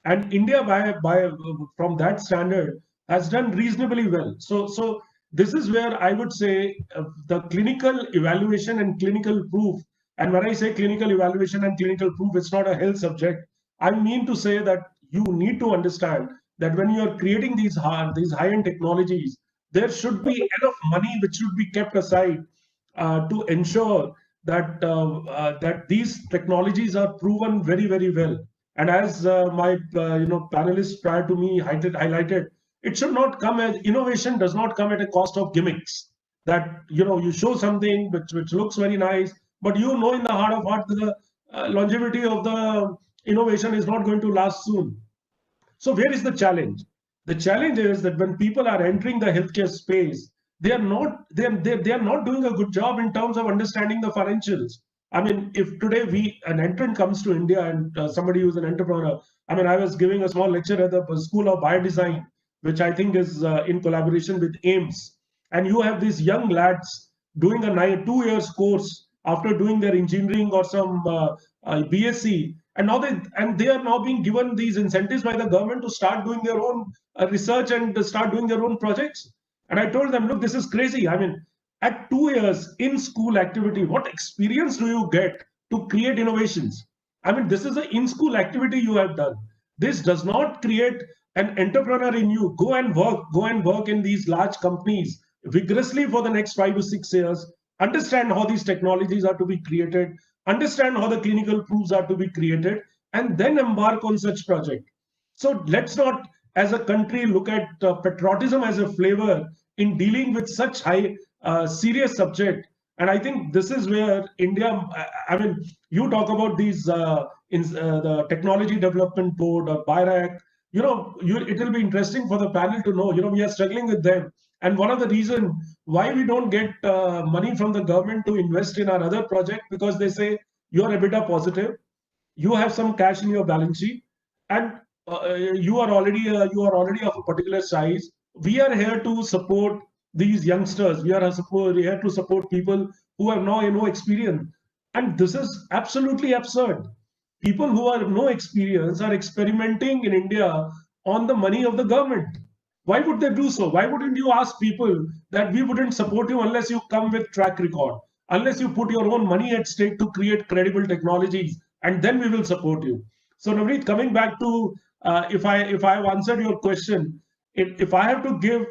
And India, by from that standard, has done reasonably well. So this is where I would say the clinical evaluation and clinical proof. And when I say clinical evaluation and clinical proof, it's not a health subject. I mean to say that you need to understand that when you are creating these high-end technologies, there should be enough money which should be kept aside to ensure that that these technologies are proven very, very well. And as my panelists prior to me highlighted, it should not come as innovation does not come at a cost of gimmicks. That you show something which looks very nice, but in the heart of heart the longevity of the innovation is not going to last soon. So where is the challenge? The challenge is that when people are entering the healthcare space, they are not doing a good job in terms of understanding the financials. I mean, if today an entrant comes to India and somebody who's an entrepreneur, I mean, I was giving a small lecture at the School of Biodesign, which I think is in collaboration with AIMS, and you have these young lads doing a 2 years course after doing their engineering or some BSc, and they are now being given these incentives by the government to start doing their own research and start doing their own projects. And I told them, look, this is crazy. I mean, at 2 years in school activity, what experience do you get to create innovations? I mean, this is an in-school activity you have done. This does not create an entrepreneur in you. Go and work in these large companies vigorously for the next 5 to 6 years. Understand how these technologies are to be created, understand how the clinical proofs are to be created, and then embark on such project. So let's not, as a country, look at patriotism as a flavor in dealing with such high, serious subject. And I think this is where India, I mean, you talk about these the Technology Development Board or BIRAC, it will be interesting for the panel to know, we are struggling with them. And one of the reasons why we don't get money from the government to invest in our other project, because they say you are EBITDA positive, you have some cash in your balance sheet, and you are already of a particular size. We are here to support these youngsters. We are here to support people who have no experience, and this is absolutely absurd. People who have no experience are experimenting in India on the money of the government. Why would they do so? Why wouldn't you ask people that we wouldn't support you unless you come with track record, unless you put your own money at stake to create credible technologies, and then we will support you. So Navneet, coming back to if I have answered your question, if I have to give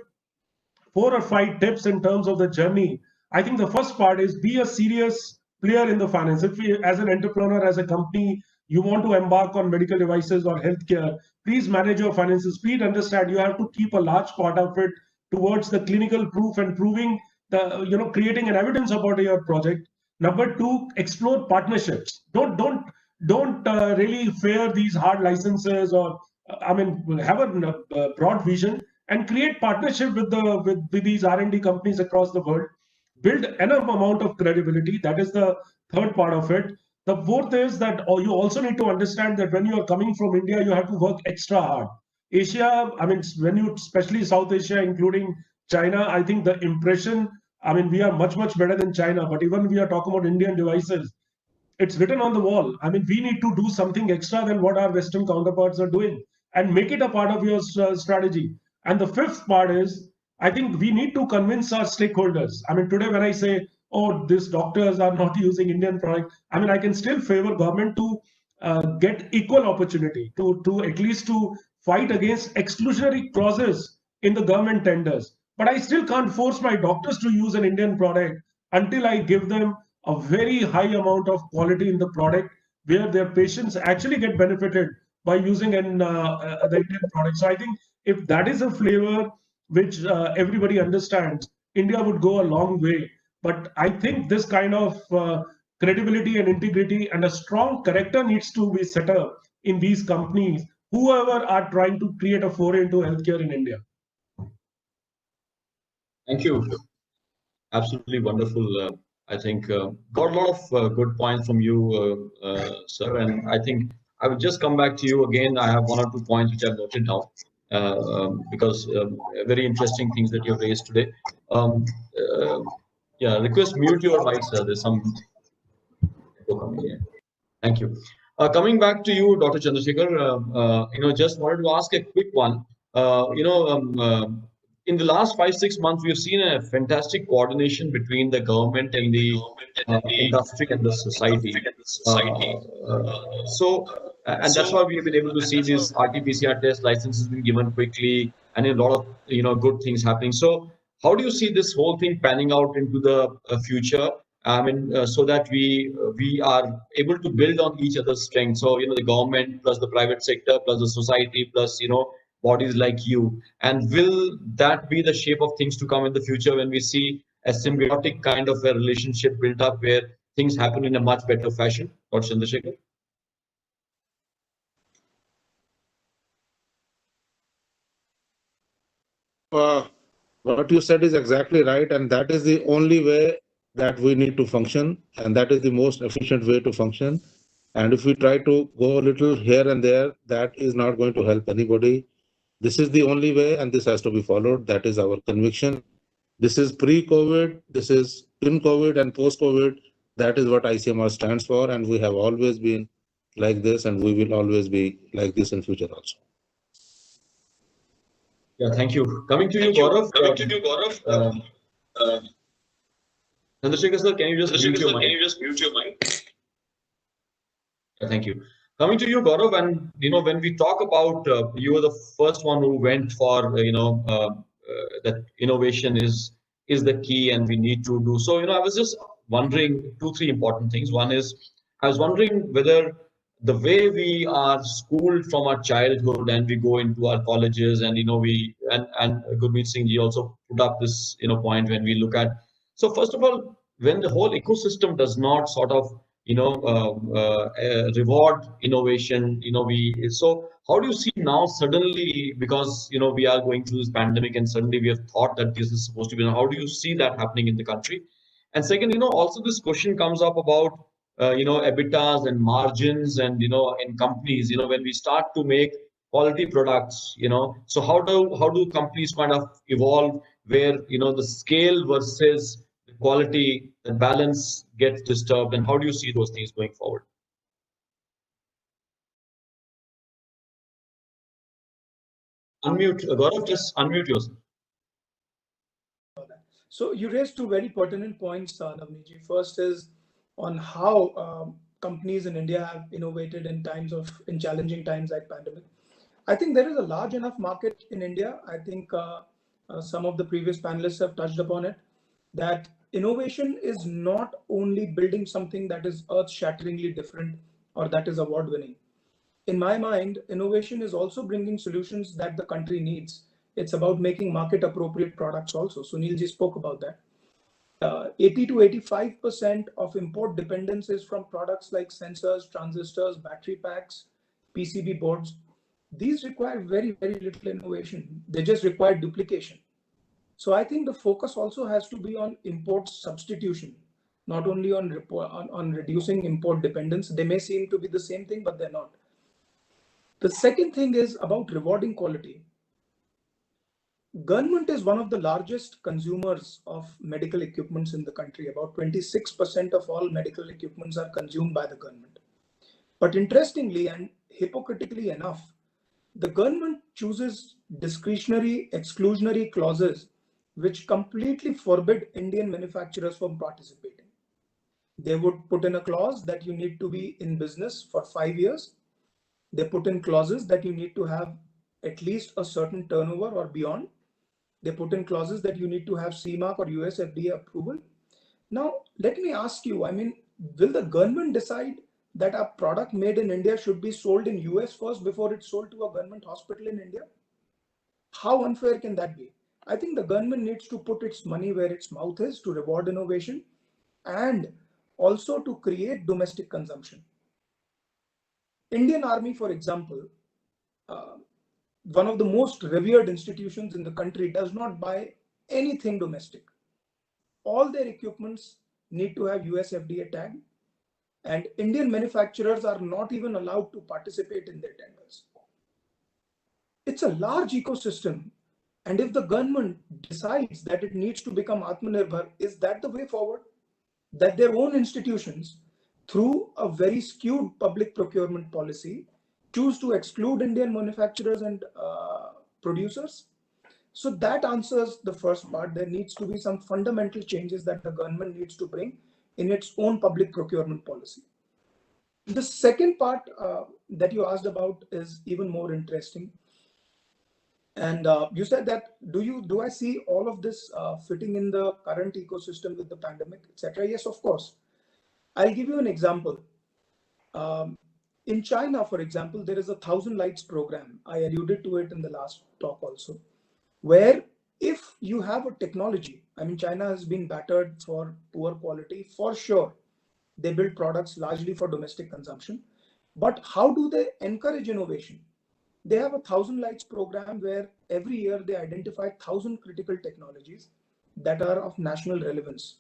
4 or 5 tips in terms of the journey, I think the first part is be a serious player in the finance. If we, as an entrepreneur, as a company, you want to embark on medical devices or healthcare, please manage your finances. Please understand you have to keep a large part of it towards the clinical proof and proving creating an evidence about your project. Number 2, explore partnerships. Don't really fear these hard licenses, or have a broad vision and create partnership with these R&D companies across the world. build enough amount of credibility. That is the third part of it. The fourth is that you also need to understand that when you are coming from India, you have to work extra hard. Asia, I mean, when you, especially South Asia, including China, I think the impression, I mean, we are much, much better than China. But even we are talking about Indian devices, it's written on the wall. I mean, we need to do something extra than what our Western counterparts are doing and make it a part of your strategy. And the fifth part is, I think we need to convince our stakeholders. I mean, today when I say, oh, these doctors are not using Indian product, I mean, I can still favor government to get equal opportunity, to at least to fight against exclusionary clauses in the government tenders. But I still can't force my doctors to use an Indian product until I give them a very high amount of quality in the product where their patients actually get benefited by using the Indian product. So I think if that is a flavor which everybody understands, India would go a long way. But I think this kind of credibility and integrity and a strong character needs to be set up in these companies, whoever are trying to create a foray into healthcare in India. Thank you. Absolutely wonderful. I think got a lot of good points from you, sir. And I think I will just come back to you again. I have one or two points which I've noted down because very interesting things that you've raised today. Um, uh, yeah, request mute your mic, sir. There's some echo coming here. Thank you. Coming back to you, Dr. Chandrasekhar, just wanted to ask a quick one. In the last 5, 6 months, we've seen a fantastic coordination between the government and the industry and the society. And that's why we've been able to see these RT-PCR test licenses being given quickly, and a lot of good things happening. So, how do you see this whole thing panning out into the future? I mean, so that we are able to build on each other's strengths. So the government plus the private sector plus the society plus bodies like you. And will that be the shape of things to come in the future when we see a symbiotic kind of a relationship built up where things happen in a much better fashion? Dr. Chandrasekhar? What you said is exactly right, and that is the only way that we need to function, and that is the most efficient way to function. And if we try to go a little here and there, that is not going to help anybody. This is the only way, and this has to be followed. That is our conviction. This is pre-COVID, this is in COVID and post-COVID. That is what ICMR stands for, and we have always been like this, and we will always be like this in future also. Yeah, thank you. Coming to you, Gaurav. Chandrasekhar sir, can you just mute your mic? Thank you. Coming to you, Gaurav, and when we talk about you were the first one who went for that innovation is the key, and we need to do so. I was just wondering two, three important things. One is I was wondering whether the way we are schooled from our childhood and we go into our colleges, and we and Gurmeet Singh ji also put up this point when we look at. So first of all, when the whole ecosystem does not sort of reward innovation, so how do you see now suddenly, because we are going through this pandemic and suddenly we have thought that this is supposed to be, how do you see that happening in the country? And second, also this question comes up about EBITDAs and margins, and in companies, when we start to make quality products, so how do companies kind of evolve where the scale versus the quality, the balance gets disturbed, and how do you see those things going forward? Unmute, Gaurav, just unmute yourself. So you raised two very pertinent points, Navneet. First is on how companies in India have innovated in challenging times like pandemic. I think there is a large enough market in India. I think some of the previous panelists have touched upon it, that innovation is not only building something that is earth-shatteringly different or that is award-winning. In my mind, innovation is also bringing solutions that the country needs. It's about making market-appropriate products also. Sunil ji spoke about that. 80 to 85% of import dependence is from products like sensors, transistors, battery packs, PCB boards. These require very, very little innovation. They just require duplication. So I think the focus also has to be on import substitution, not only on reducing import dependence. They may seem to be the same thing, but they're not. The second thing is about rewarding quality. Government is one of the largest consumers of medical equipments in the country. About 26% of all medical equipments are consumed by the government. But interestingly and hypocritically enough, the government chooses discretionary, exclusionary clauses which completely forbid Indian manufacturers from participating. They would put in a clause that you need to be in business for 5 years. They put in clauses that you need to have at least a certain turnover or beyond. They put in clauses that you need to have CMARC or US FDA approval. Now, let me ask you, I mean, will the government decide that a product made in India should be sold in US first before it's sold to a government hospital in India? How unfair can that be? I think the government needs to put its money where its mouth is to reward innovation and also to create domestic consumption. Indian Army, for example, uh, one of the most revered institutions in the country, does not buy anything domestic. All their equipments need to have US FDA tag, and Indian manufacturers are not even allowed to participate in their tenders. It's a large ecosystem, and if the government decides that it needs to become Atmanirbhar, is that the way forward? That their own institutions, through a very skewed public procurement policy, choose to exclude Indian manufacturers and producers? So that answers the first part. There needs to be some fundamental changes that the government needs to bring in its own public procurement policy. The second part that you asked about is even more interesting. And you said that, do I see all of this fitting in the current ecosystem with the pandemic, etc.? Yes, of course. I'll give you an example. In China, for example, there is a 1,000 Lights program. I alluded to it in the last talk also, where if you have a technology, I mean, China has been battered for poor quality, for sure. They build products largely for domestic consumption. But how do they encourage innovation? They have a 1,000 Lights program where every year they identify 1,000 critical technologies that are of national relevance,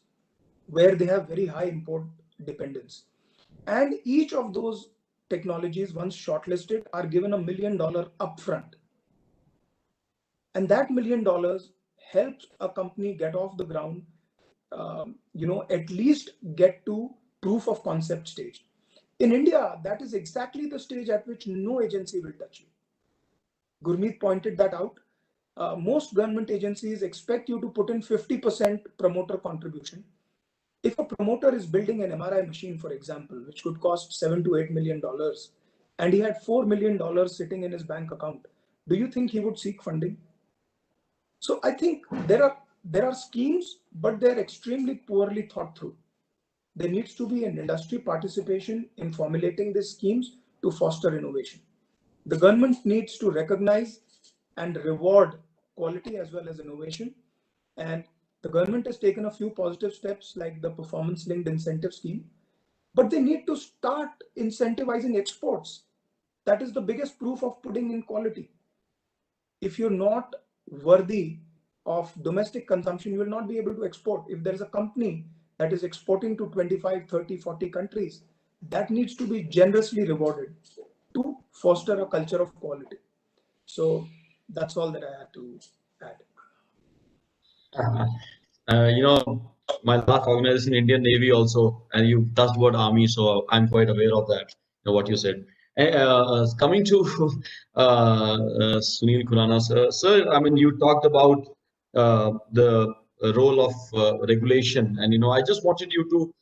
where they have very high import dependence. And each of those technologies, once shortlisted, are given $1 million upfront. And that $1 million helps a company get off the ground, at least get to proof of concept stage. In India, that is exactly the stage at which no agency will touch you. Gurmeet pointed that out. Most government agencies expect you to put in 50% promoter contribution. If a promoter is building an MRI machine, for example, which could cost $7 to $8 million, and he had $4 million sitting in his bank account, do you think he would seek funding? So I think there are schemes, but they're extremely poorly thought through. There needs to be an industry participation in formulating these schemes to foster innovation. The government needs to recognize and reward quality as well as innovation. And the government has taken a few positive steps like the performance linked incentive scheme, but they need to start incentivizing exports. That is the biggest proof of putting in quality. If you're not worthy of domestic consumption, you will not be able to export. If there is a company that is exporting to 25, 30, 40 countries, that needs to be generously rewarded to foster a culture of quality. So that's all that I had to add. My last organization, Indian Navy, also, and you touched word army, so I'm quite aware of that. What you said. Coming to Sunil Khurana, sir, I mean, you talked about the role of regulation, and I just wanted you to,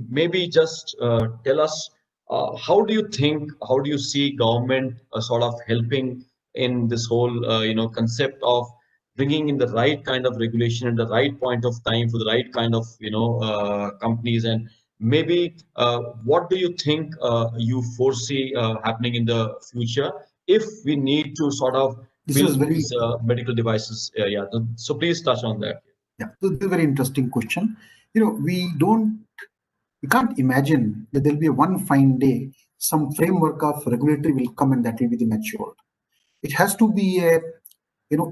maybe just tell us how do you see government sort of helping in this whole, concept of bringing in the right kind of regulation at the right point of time for the right kind of companies, and maybe what do you think you foresee happening in the future if we need to sort of This build is very, these medical devices? So please touch on that. yeah, so this is a very interesting question. We can't imagine that there'll be a one fine day, some framework of regulatory will come and that will be the matured. It has to be a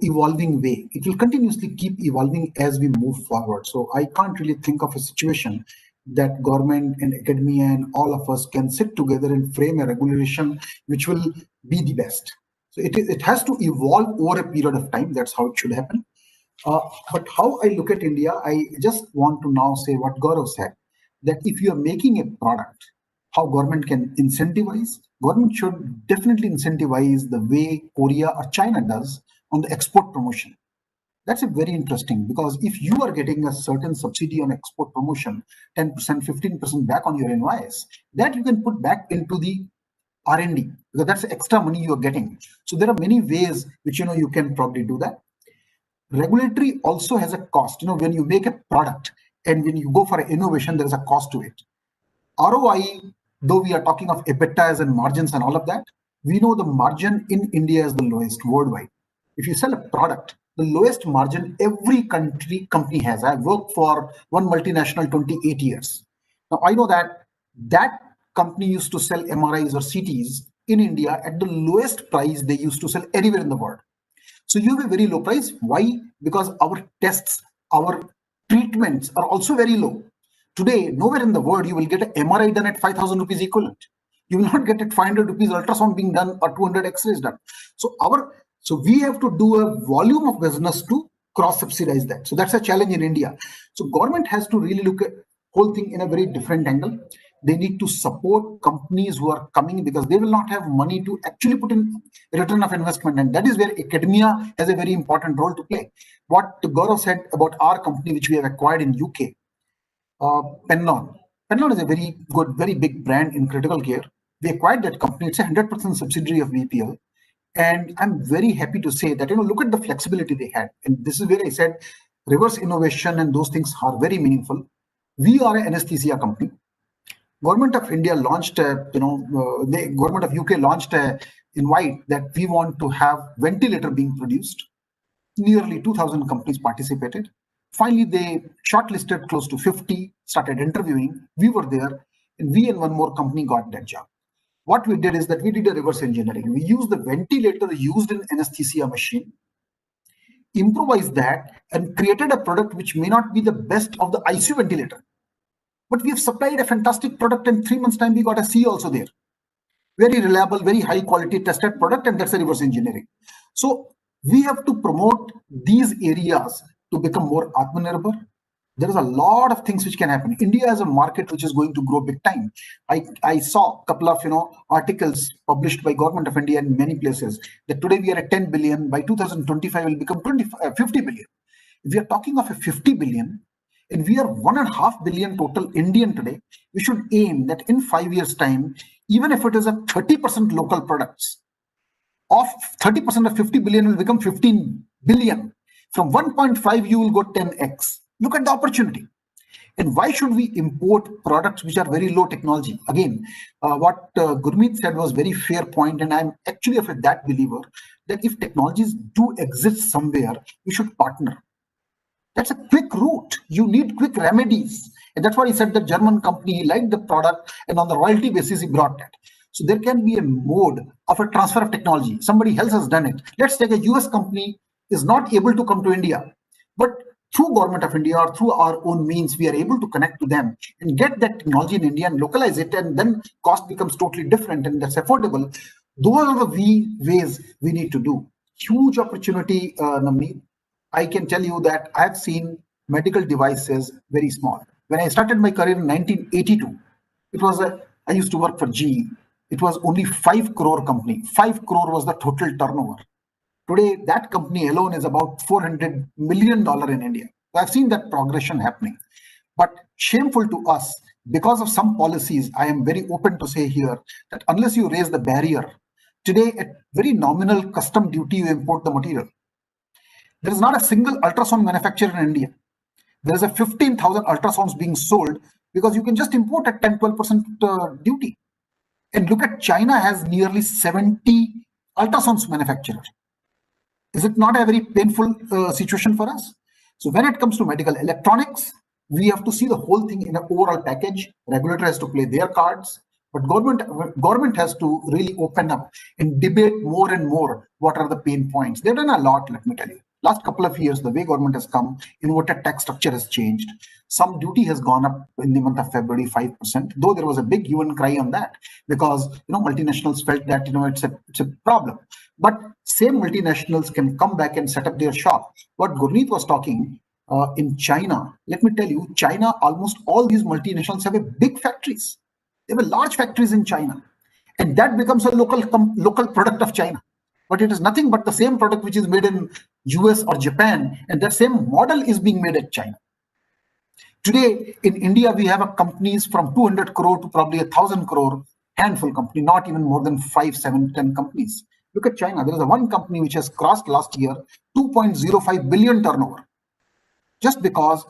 evolving way. It will continuously keep evolving as we move forward. So I can't really think of a situation that government and academia and all of us can sit together and frame a regulation which will be the best. So it has to evolve over a period of time. That's how it should happen. But how I look at India, I just want to now say what Gaurav said, that if you are making a product, how government can incentivize. Government should definitely incentivize the way Korea or China does on the export promotion. That's a very interesting, because if you are getting a certain subsidy on export promotion, 10%, 15% back on your invoice, that you can put back into the R&D, because that's extra money you are getting. So there are many ways which you can probably do that. Regulatory also has a cost. When you make a product and when you go for innovation, there is a cost to it. ROI, though we are talking of EBITDAs and margins and all of that, we know the margin in India is the lowest worldwide. If you sell a product, the lowest margin every company has. I worked for one multinational 28 years. Now I know that company used to sell MRIs or CTs in India at the lowest price they used to sell anywhere in the world. So you have a very low price. Why? Because our tests, our treatments are also very low. Today, nowhere in the world you will get an MRI done at 5,000 rupees equivalent. You will not get at 500 rupees ultrasound being done or 200 X-rays done. So we have to do a volume of business to cross-subsidize that. So that's a challenge in India. So government has to really look at whole thing in a very different angle. They need to support companies who are coming, because they will not have money to actually put in return of investment. And that is where academia has a very important role to play. What Gaurav said about our company, which we have acquired in UK, Penlon. Penlon is a very good, very big brand in critical care. We acquired that company. It's a 100% subsidiary of BPL. And I'm very happy to say that, look at the flexibility they had. And this is where I said reverse innovation and those things are very meaningful. We are an anesthesia company. Government of India launched, the government of UK launched a invite that we want to have ventilator being produced. Nearly 2,000 companies participated. Finally, they shortlisted close to 50, started interviewing. We were there, and we and one more company got that job. What we did is that we did a reverse engineering. We used the ventilator used in anesthesia machine, improvised that, and created a product which may not be the best of the ICU ventilator. But we have supplied a fantastic product, and 3 months' time we got a C also there. Very reliable, very high quality tested product, and that's a reverse engineering. So we have to promote these areas to become more Atmanirbhar. There is a lot of things which can happen. India is a market which is going to grow big time. I saw a couple of articles published by Government of India in many places that today we are at 10 billion. By 2025 will become 50 billion. If we are talking of a 50 billion, and we are 1.5 billion total Indian today, we should aim that in 5 years' time, even if it is a 30% local products, of 30% of 50 billion will become 15 billion. From 1.5, you will go 10x. Look at the opportunity. And why should we import products which are very low technology? Again, what Gurmeet said was very fair point, and I'm actually of that believer that if technologies do exist somewhere, we should partner. That's a quick route. You need quick remedies. And that's why he said the German company, he liked the product, and on the royalty basis, he brought that. So there can be a mode of a transfer of technology. Somebody else has done it. Let's take a US company is not able to come to India, but through Government of India or through our own means, we are able to connect to them and get that technology in India and localize it, and then cost becomes totally different and that's affordable. Those are the ways we need to do. Huge opportunity, Navneet. I can tell you that I've seen medical devices very small. When I started my career in 1982, I used to work for GE. It was only 5 crore company. 5 crore was the total turnover. Today, that company alone is about $400 million in India. So I've seen that progression happening. But shameful to us, because of some policies, I am very open to say here that unless you raise the barrier, today at very nominal custom duty, you import the material. There is not a single ultrasound manufacturer in India. There is a 15,000 ultrasounds being sold because you can just import at 10-12% duty. And look at China has nearly 70 ultrasounds manufacturers. Is it not a very painful situation for us? So when it comes to medical electronics, we have to see the whole thing in an overall package. Regulator has to play their cards. But government has to really open up and debate more and more what are the pain points. They've done a lot, let me tell you. Last couple of years, the way government has come, inverted tax structure has changed. Some duty has gone up in the month of February, 5%, though there was a big hue and cry on that because multinationals felt that it's a problem. But same multinationals can come back and set up their shop. What Gurneet was talking in China, let me tell you, China, almost all these multinationals have a big factories. They have large factories in China, and that becomes a local product of China. But it is nothing but the same product which is made in US or Japan, and that same model is being made at China. Today in India, we have companies from 200 crore to probably 1,000 crore, handful company, not even more than 5, 7, 10 companies. Look at China. There is one company which has crossed last year 2.05 billion turnover, just because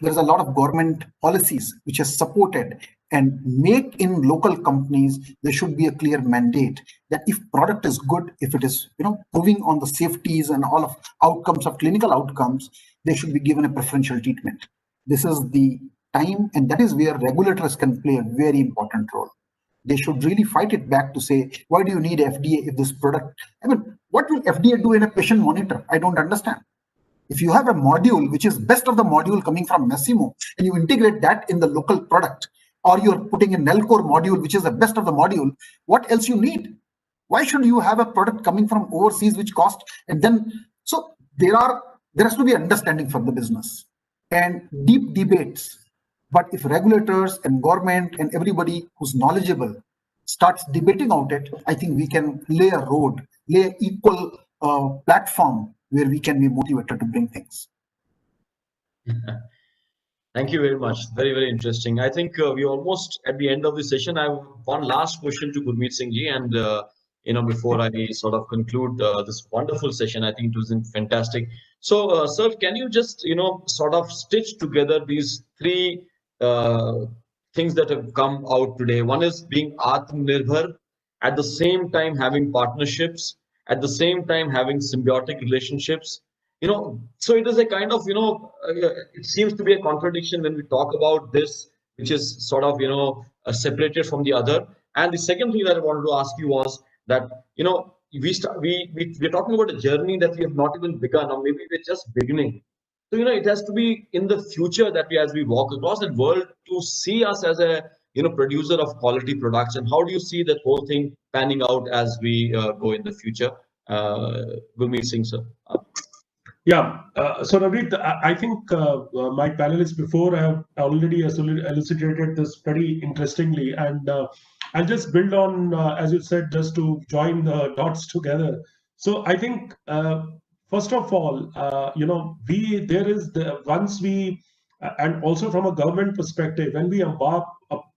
there's a lot of government policies which has supported and make in local companies. There should be a clear mandate that if product is good, if it is proving on the safeties and all of outcomes of clinical outcomes, they should be given a preferential treatment. This is the time, and that is where regulators can play a very important role. They should really fight it back to say, why do you need FDA if this product, what will FDA do in a patient monitor? I don't understand. If you have a module which is best of the module coming from Massimo, and you integrate that in the local product, or you're putting a Nelcor module which is the best of the module, what else you need? Why should you have a product coming from overseas which cost? And then, so there has to be understanding from the business and deep debates. But if regulators and government and everybody who's knowledgeable starts debating out it, I think we can lay a road, lay an equal platform where we can be motivated to bring things. Thank you very much. Very, very interesting. I think we're almost at the end of the session. I have one last question to Gurmeet Singh ji, and before I sort of conclude this wonderful session, I think it was fantastic. So, sir, can you just sort of stitch together these three things that have come out today? One is being Atmanirbhar, at the same time having partnerships, at the same time having symbiotic relationships. So it is a kind of it seems to be a contradiction when we talk about this, which is sort of separated from the other. And the second thing that I wanted to ask you was that we're talking about a journey that we have not even begun, or maybe we're just beginning. So it has to be in the future that as we walk across the world, to see us as a producer of quality products. And how do you see that whole thing panning out as we go in the future? Gurmeet Singh, sir. Yeah, so Navneet, I think my panelists before have already elucidated this pretty interestingly, and I'll just build on, as you said, just to join the dots together. So I think, first of all, and also from a government perspective, when we embark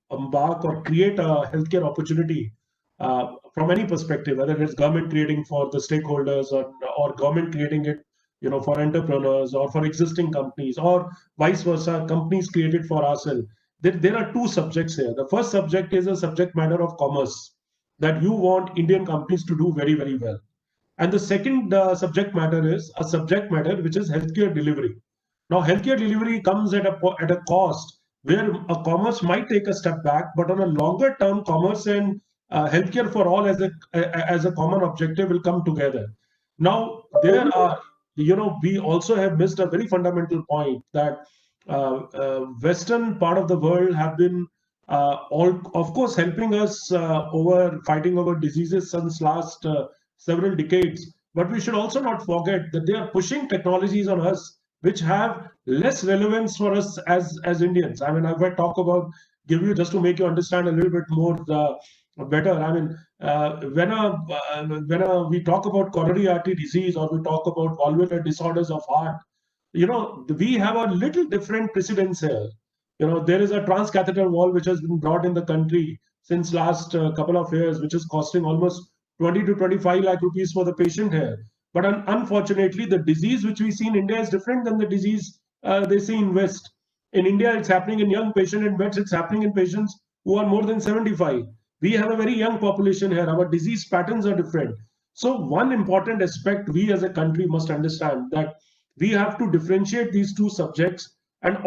or create a healthcare opportunity, from any perspective, whether it's government creating for the stakeholders or government creating it for entrepreneurs or for existing companies, or vice versa, companies created for ourselves. There are two subjects here. The first subject is a subject matter of commerce that you want Indian companies to do very, very well. And the second subject matter is a subject matter which is healthcare delivery. Now, healthcare delivery comes at a cost where a commerce might take a step back, but on a longer term, commerce and healthcare for all as a common objective will come together. Now, there are we also have missed a very fundamental point that Western part of the world have been all, of course, helping us fighting over diseases since last several decades. But we should also not forget that they are pushing technologies on us which have less relevance for us as Indians. I mean, if I talk about, give you just to make you understand a little bit more better. I mean, when we talk about coronary artery disease or we talk about valvular disorders of heart, we have a little different precedence here. There is a transcatheter valve which has been brought in the country since last couple of years, which is costing almost 20 to 25 lakh rupees for the patient here. But unfortunately, the disease which we see in India is different than the disease they see in West. In India, it's happening in young patients. In West, it's happening in patients who are more than 75. We have a very young population here. Our disease patterns are different. So one important aspect we as a country must understand that we have to differentiate these two subjects and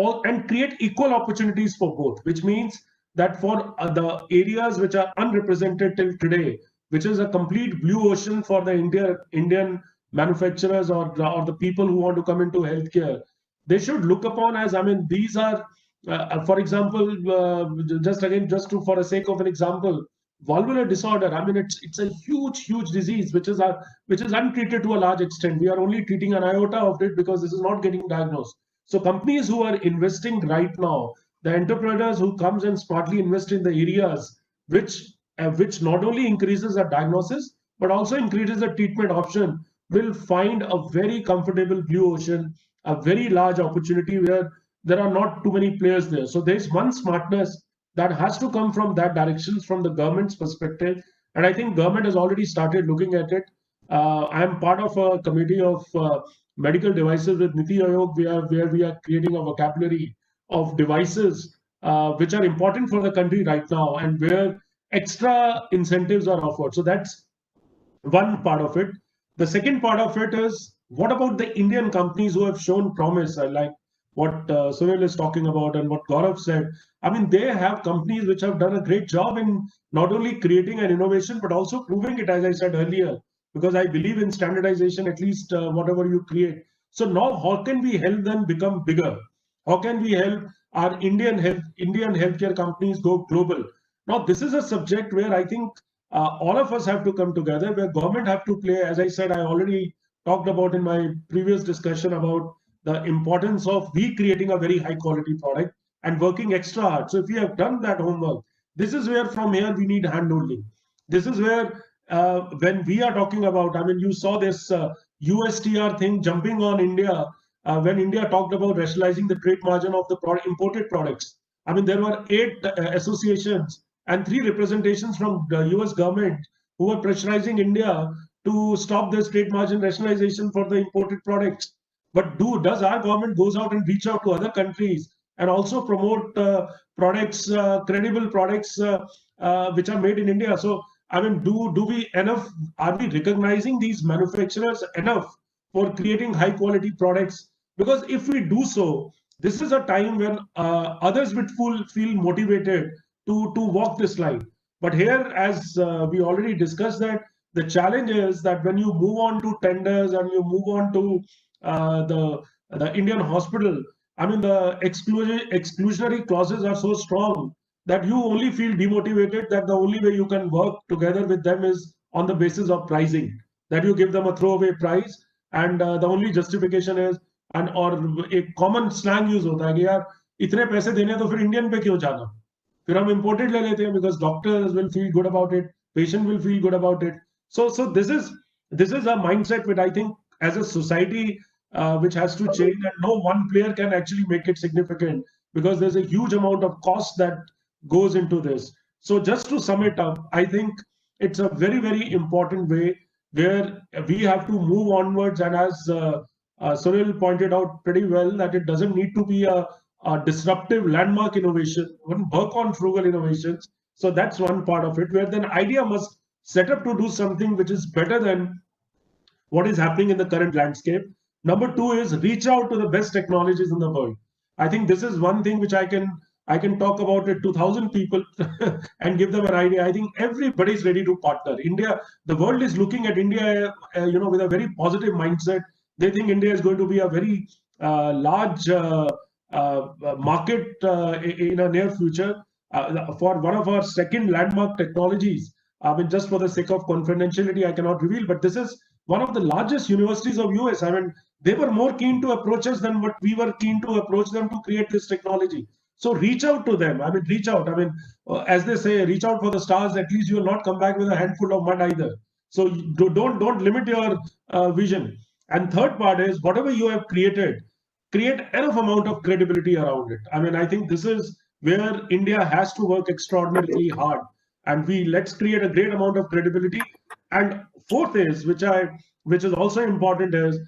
create equal opportunities for both, which means that for the areas which are unrepresented till today, which is a complete blue ocean for the Indian manufacturers or the people who want to come into healthcare, they should look upon as, I mean, these are, for example, for the sake of an example, valvular disorder. I mean, it's a huge disease which is untreated to a large extent. We are only treating an iota of it because this is not getting diagnosed. So companies who are investing right now, the entrepreneurs who comes and smartly invest in the areas which not only increases the diagnosis but also increases the treatment option, will find a very comfortable blue ocean, a very large opportunity where there are not too many players there. So there's one smartness that has to come from that direction, from the government's perspective, and I think government has already started looking at it. I am part of a committee of medical devices with Niti Aayog, where we are creating a vocabulary of devices which are important for the country right now, and where extra incentives are offered. So that's one part of it. The second part of it is, what about the Indian companies who have shown promise? I like what Sunil is talking about and what Gaurav said. I mean, they have companies which have done a great job in not only creating an innovation, but also proving it, as I said earlier, because I believe in standardization, at least whatever you create. So now how can we help them become bigger? How can we help our Indian healthcare companies go global? Now, this is a subject where I think all of us have to come together, where government have to play. As I said, I already talked about in my previous discussion about the importance of we creating a very high quality product and working extra hard. So if we have done that homework, this is where from here we need hand holding. This is where when we are talking about, I mean, you saw this USTR thing jumping on India when India talked about rationalizing the trade margin of the imported products. I mean, there were 8 associations and 3 representations from the US government who were pressurizing India to stop this trade margin rationalization for the imported products. But does our government goes out and reach out to other countries and also promote products, credible products which are made in India? So, I mean, do we enough? Are we recognizing these manufacturers enough for creating high quality products? Because if we do so, this is a time when others would feel motivated to walk this line. But here, as we already discussed, that the challenge is that when you move on to tenders and you move on to the Indian hospital, I mean, the exclusionary clauses are so strong that you only feel demotivated, that the only way you can work together with them is on the basis of pricing, that you give them a throwaway price, and the only justification is, and or एक common slang use होता है कि यार इतने पैसे देने तो फिर इंडियन पे क्यों जाना, फिर हम imported ले लेते हैं, because doctors will feel good about it, patient will feel good about it. So this is a mindset which I think as a society which has to change, and no one player can actually make it significant, because there's a huge amount of cost that goes into this. So just to sum it up, I think it's a very important way where we have to move onwards, and as Sunil pointed out pretty well, that it doesn't need to be a disruptive landmark innovation, work on frugal innovations. So that's one part of it, where then idea must set up to do something which is better than what is happening in the current landscape. Number 2 is reach out to the best technologies in the world. I think this is one thing which I can talk about it to 1,000 people and give them an idea. I think everybody is ready to partner. India, the world is looking at India, with a very positive mindset. They think India is going to be a very large market in a near future for one of our second landmark technologies. I mean, just for the sake of confidentiality, I cannot reveal, but this is one of the largest universities of US. I mean, they were more keen to approach us than what we were keen to approach them to create this technology. So reach out to them. I mean, reach out. I mean, as they say, reach out for the stars. At least you will not come back with a handful of mud either. So don't limit your vision. And third part is, whatever you have created, create enough amount of credibility around it. I mean, I think this is where India has to work extraordinarily hard, and let's create a great amount of credibility. And fourth is, which is also important, is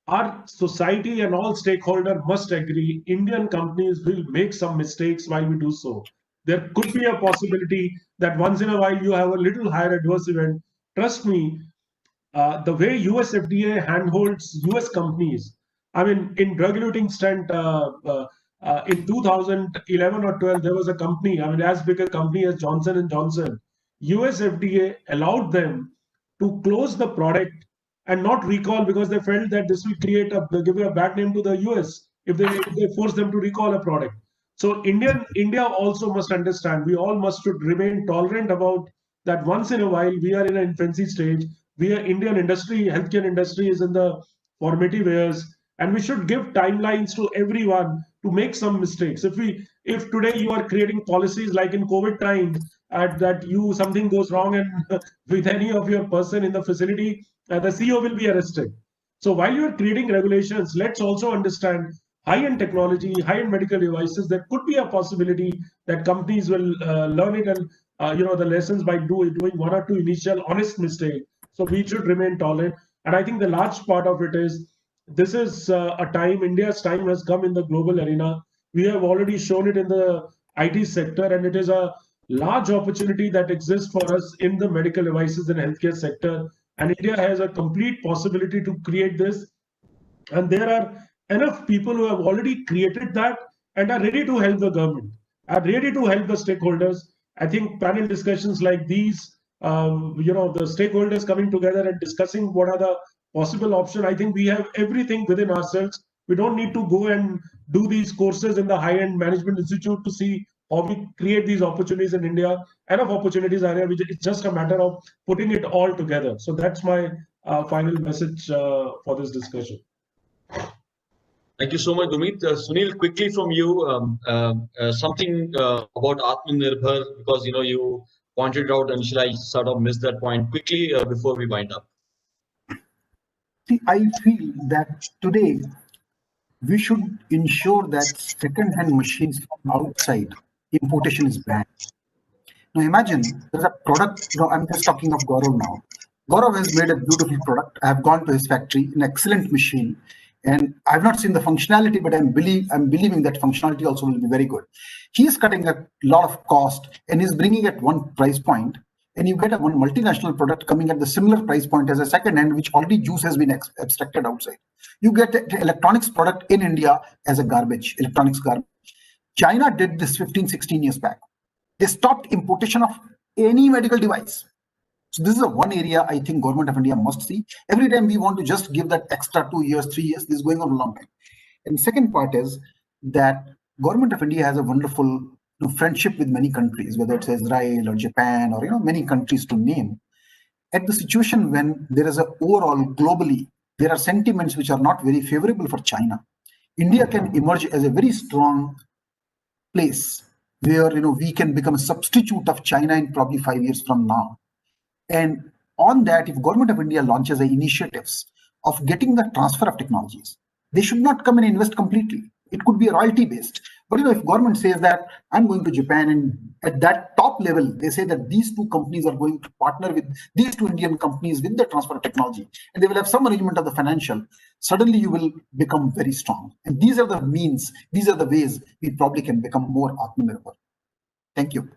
our society and all stakeholders must agree Indian companies will make some mistakes while we do so. There could be a possibility that once in a while you have a little higher adverse event. Trust me, the way US FDA handholds US companies, I mean, in drug-eluting stent, in 2011 or 12, there was a company, I mean, as big a company as Johnson and Johnson, US FDA allowed them to close the product and not recall because they felt that this will give a bad name to the US if they force them to recall a product. So India also must understand, we all must should remain tolerant about that. Once in a while, we are in an infancy stage. Indian industry, healthcare industry is in the formative years, and we should give timelines to everyone to make some mistakes. If today you are creating policies like in COVID times, that something goes wrong and with any of your person in the facility, the CEO will be arrested. So while you are creating regulations, let's also understand high-end technology, high-end medical devices. There could be a possibility that companies will learn it and the lessons by doing one or two initial honest mistakes. So we should remain tolerant. And I think the large part of it is this is a time, India's time has come in the global arena. We have already shown it in the IT sector, and it is a large opportunity that exists for us in the medical devices and healthcare sector. And India has a complete possibility to create this. And there are enough people who have already created that and are ready to help the government, are ready to help the stakeholders. I think panel discussions like these, the stakeholders coming together and discussing what are the possible options. I think we have everything within ourselves. We don't need to go and do these courses in the high-end management institute to see how we create these opportunities in India. Enough opportunities are here. It's just a matter of putting it all together. So that's my final message for this discussion. Thank you so much, Gurmeet. Sunil, quickly from you, something about Atmanirbhar, because you pointed out initially, I sort of missed that point. Quickly before we wind up. See, I feel that today we should ensure that second-hand machines from outside importation is banned. Now imagine there's a product, I'm just talking of Gaurav now. Gaurav has made a beautiful product. I have gone to his factory, an excellent machine, and I've not seen the functionality, but I'm believing that functionality also will be very good. He's cutting a lot of cost and he's bringing at one price point, and you get one multinational product coming at the similar price point as a second hand, which already juice has been abstracted outside. You get the electronics product in India as a garbage, electronics garbage. China did this 15, 16 years back. They stopped importation of any medical device. So this is one area I think government of India must see. Every time we want to just give that extra 2 years, 3 years, this is going on a long time. And second part is that government of India has a wonderful friendship with many countries, whether it's Israel or Japan or many countries to name. At the situation when there is a overall globally, there are sentiments which are not very favorable for China. India can emerge as a very strong place where we can become a substitute of China in probably 5 years from now. And on that, if government of India launches initiatives of getting the transfer of technologies, they should not come and invest completely. It could be royalty based. But if government says that I'm going to Japan, and at that top level, they say that these two companies are going to partner with these two Indian companies with the transfer of technology, and they will have some arrangement of the financial, suddenly you will become very strong. And these are the means, these are the ways we probably can become more Atmanirbhar. Thank you.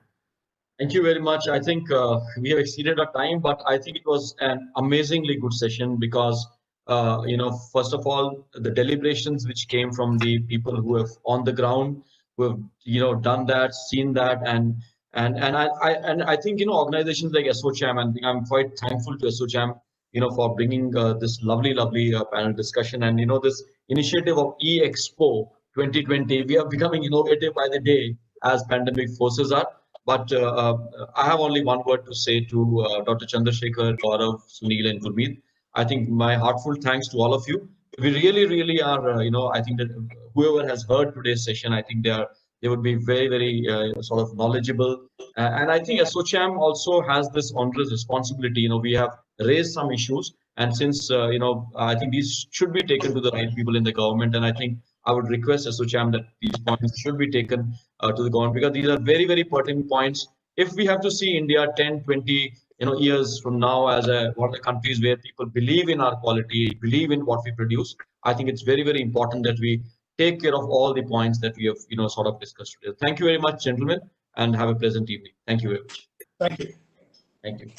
Thank you very much. I think we have exceeded our time, but I think it was an amazingly good session because, first of all, the deliberations which came from the people who have on the ground, who have, done that, seen that, and I think, organizations like ASSOCHAM, and I'm quite thankful to ASSOCHAM, for bringing this lovely panel discussion, and, this initiative of E-expo 2020. We are becoming innovative by the day as pandemic forces are. But I have only one word to say to Dr. Chandrasekhar, Gaurav, Sunil, and Gurmeet. I think my heartfelt thanks to all of you. We really are, I think that whoever has heard today's session, I think they would be very sort of knowledgeable. And I think ASSOCHAM also has this onerous responsibility. We have raised some issues, and since I think these should be taken to the right people in the government, and I think I would request ASSOCHAM that these points should be taken to the government, because these are very pertinent points. If we have to see India 10, 20 years from now as one of the countries where people believe in our quality, believe in what we produce, I think it's very important that we take care of all the points that we have sort of discussed today. Thank you very much, gentlemen, and have a pleasant evening. Thank you very much. Thank you. Thank you.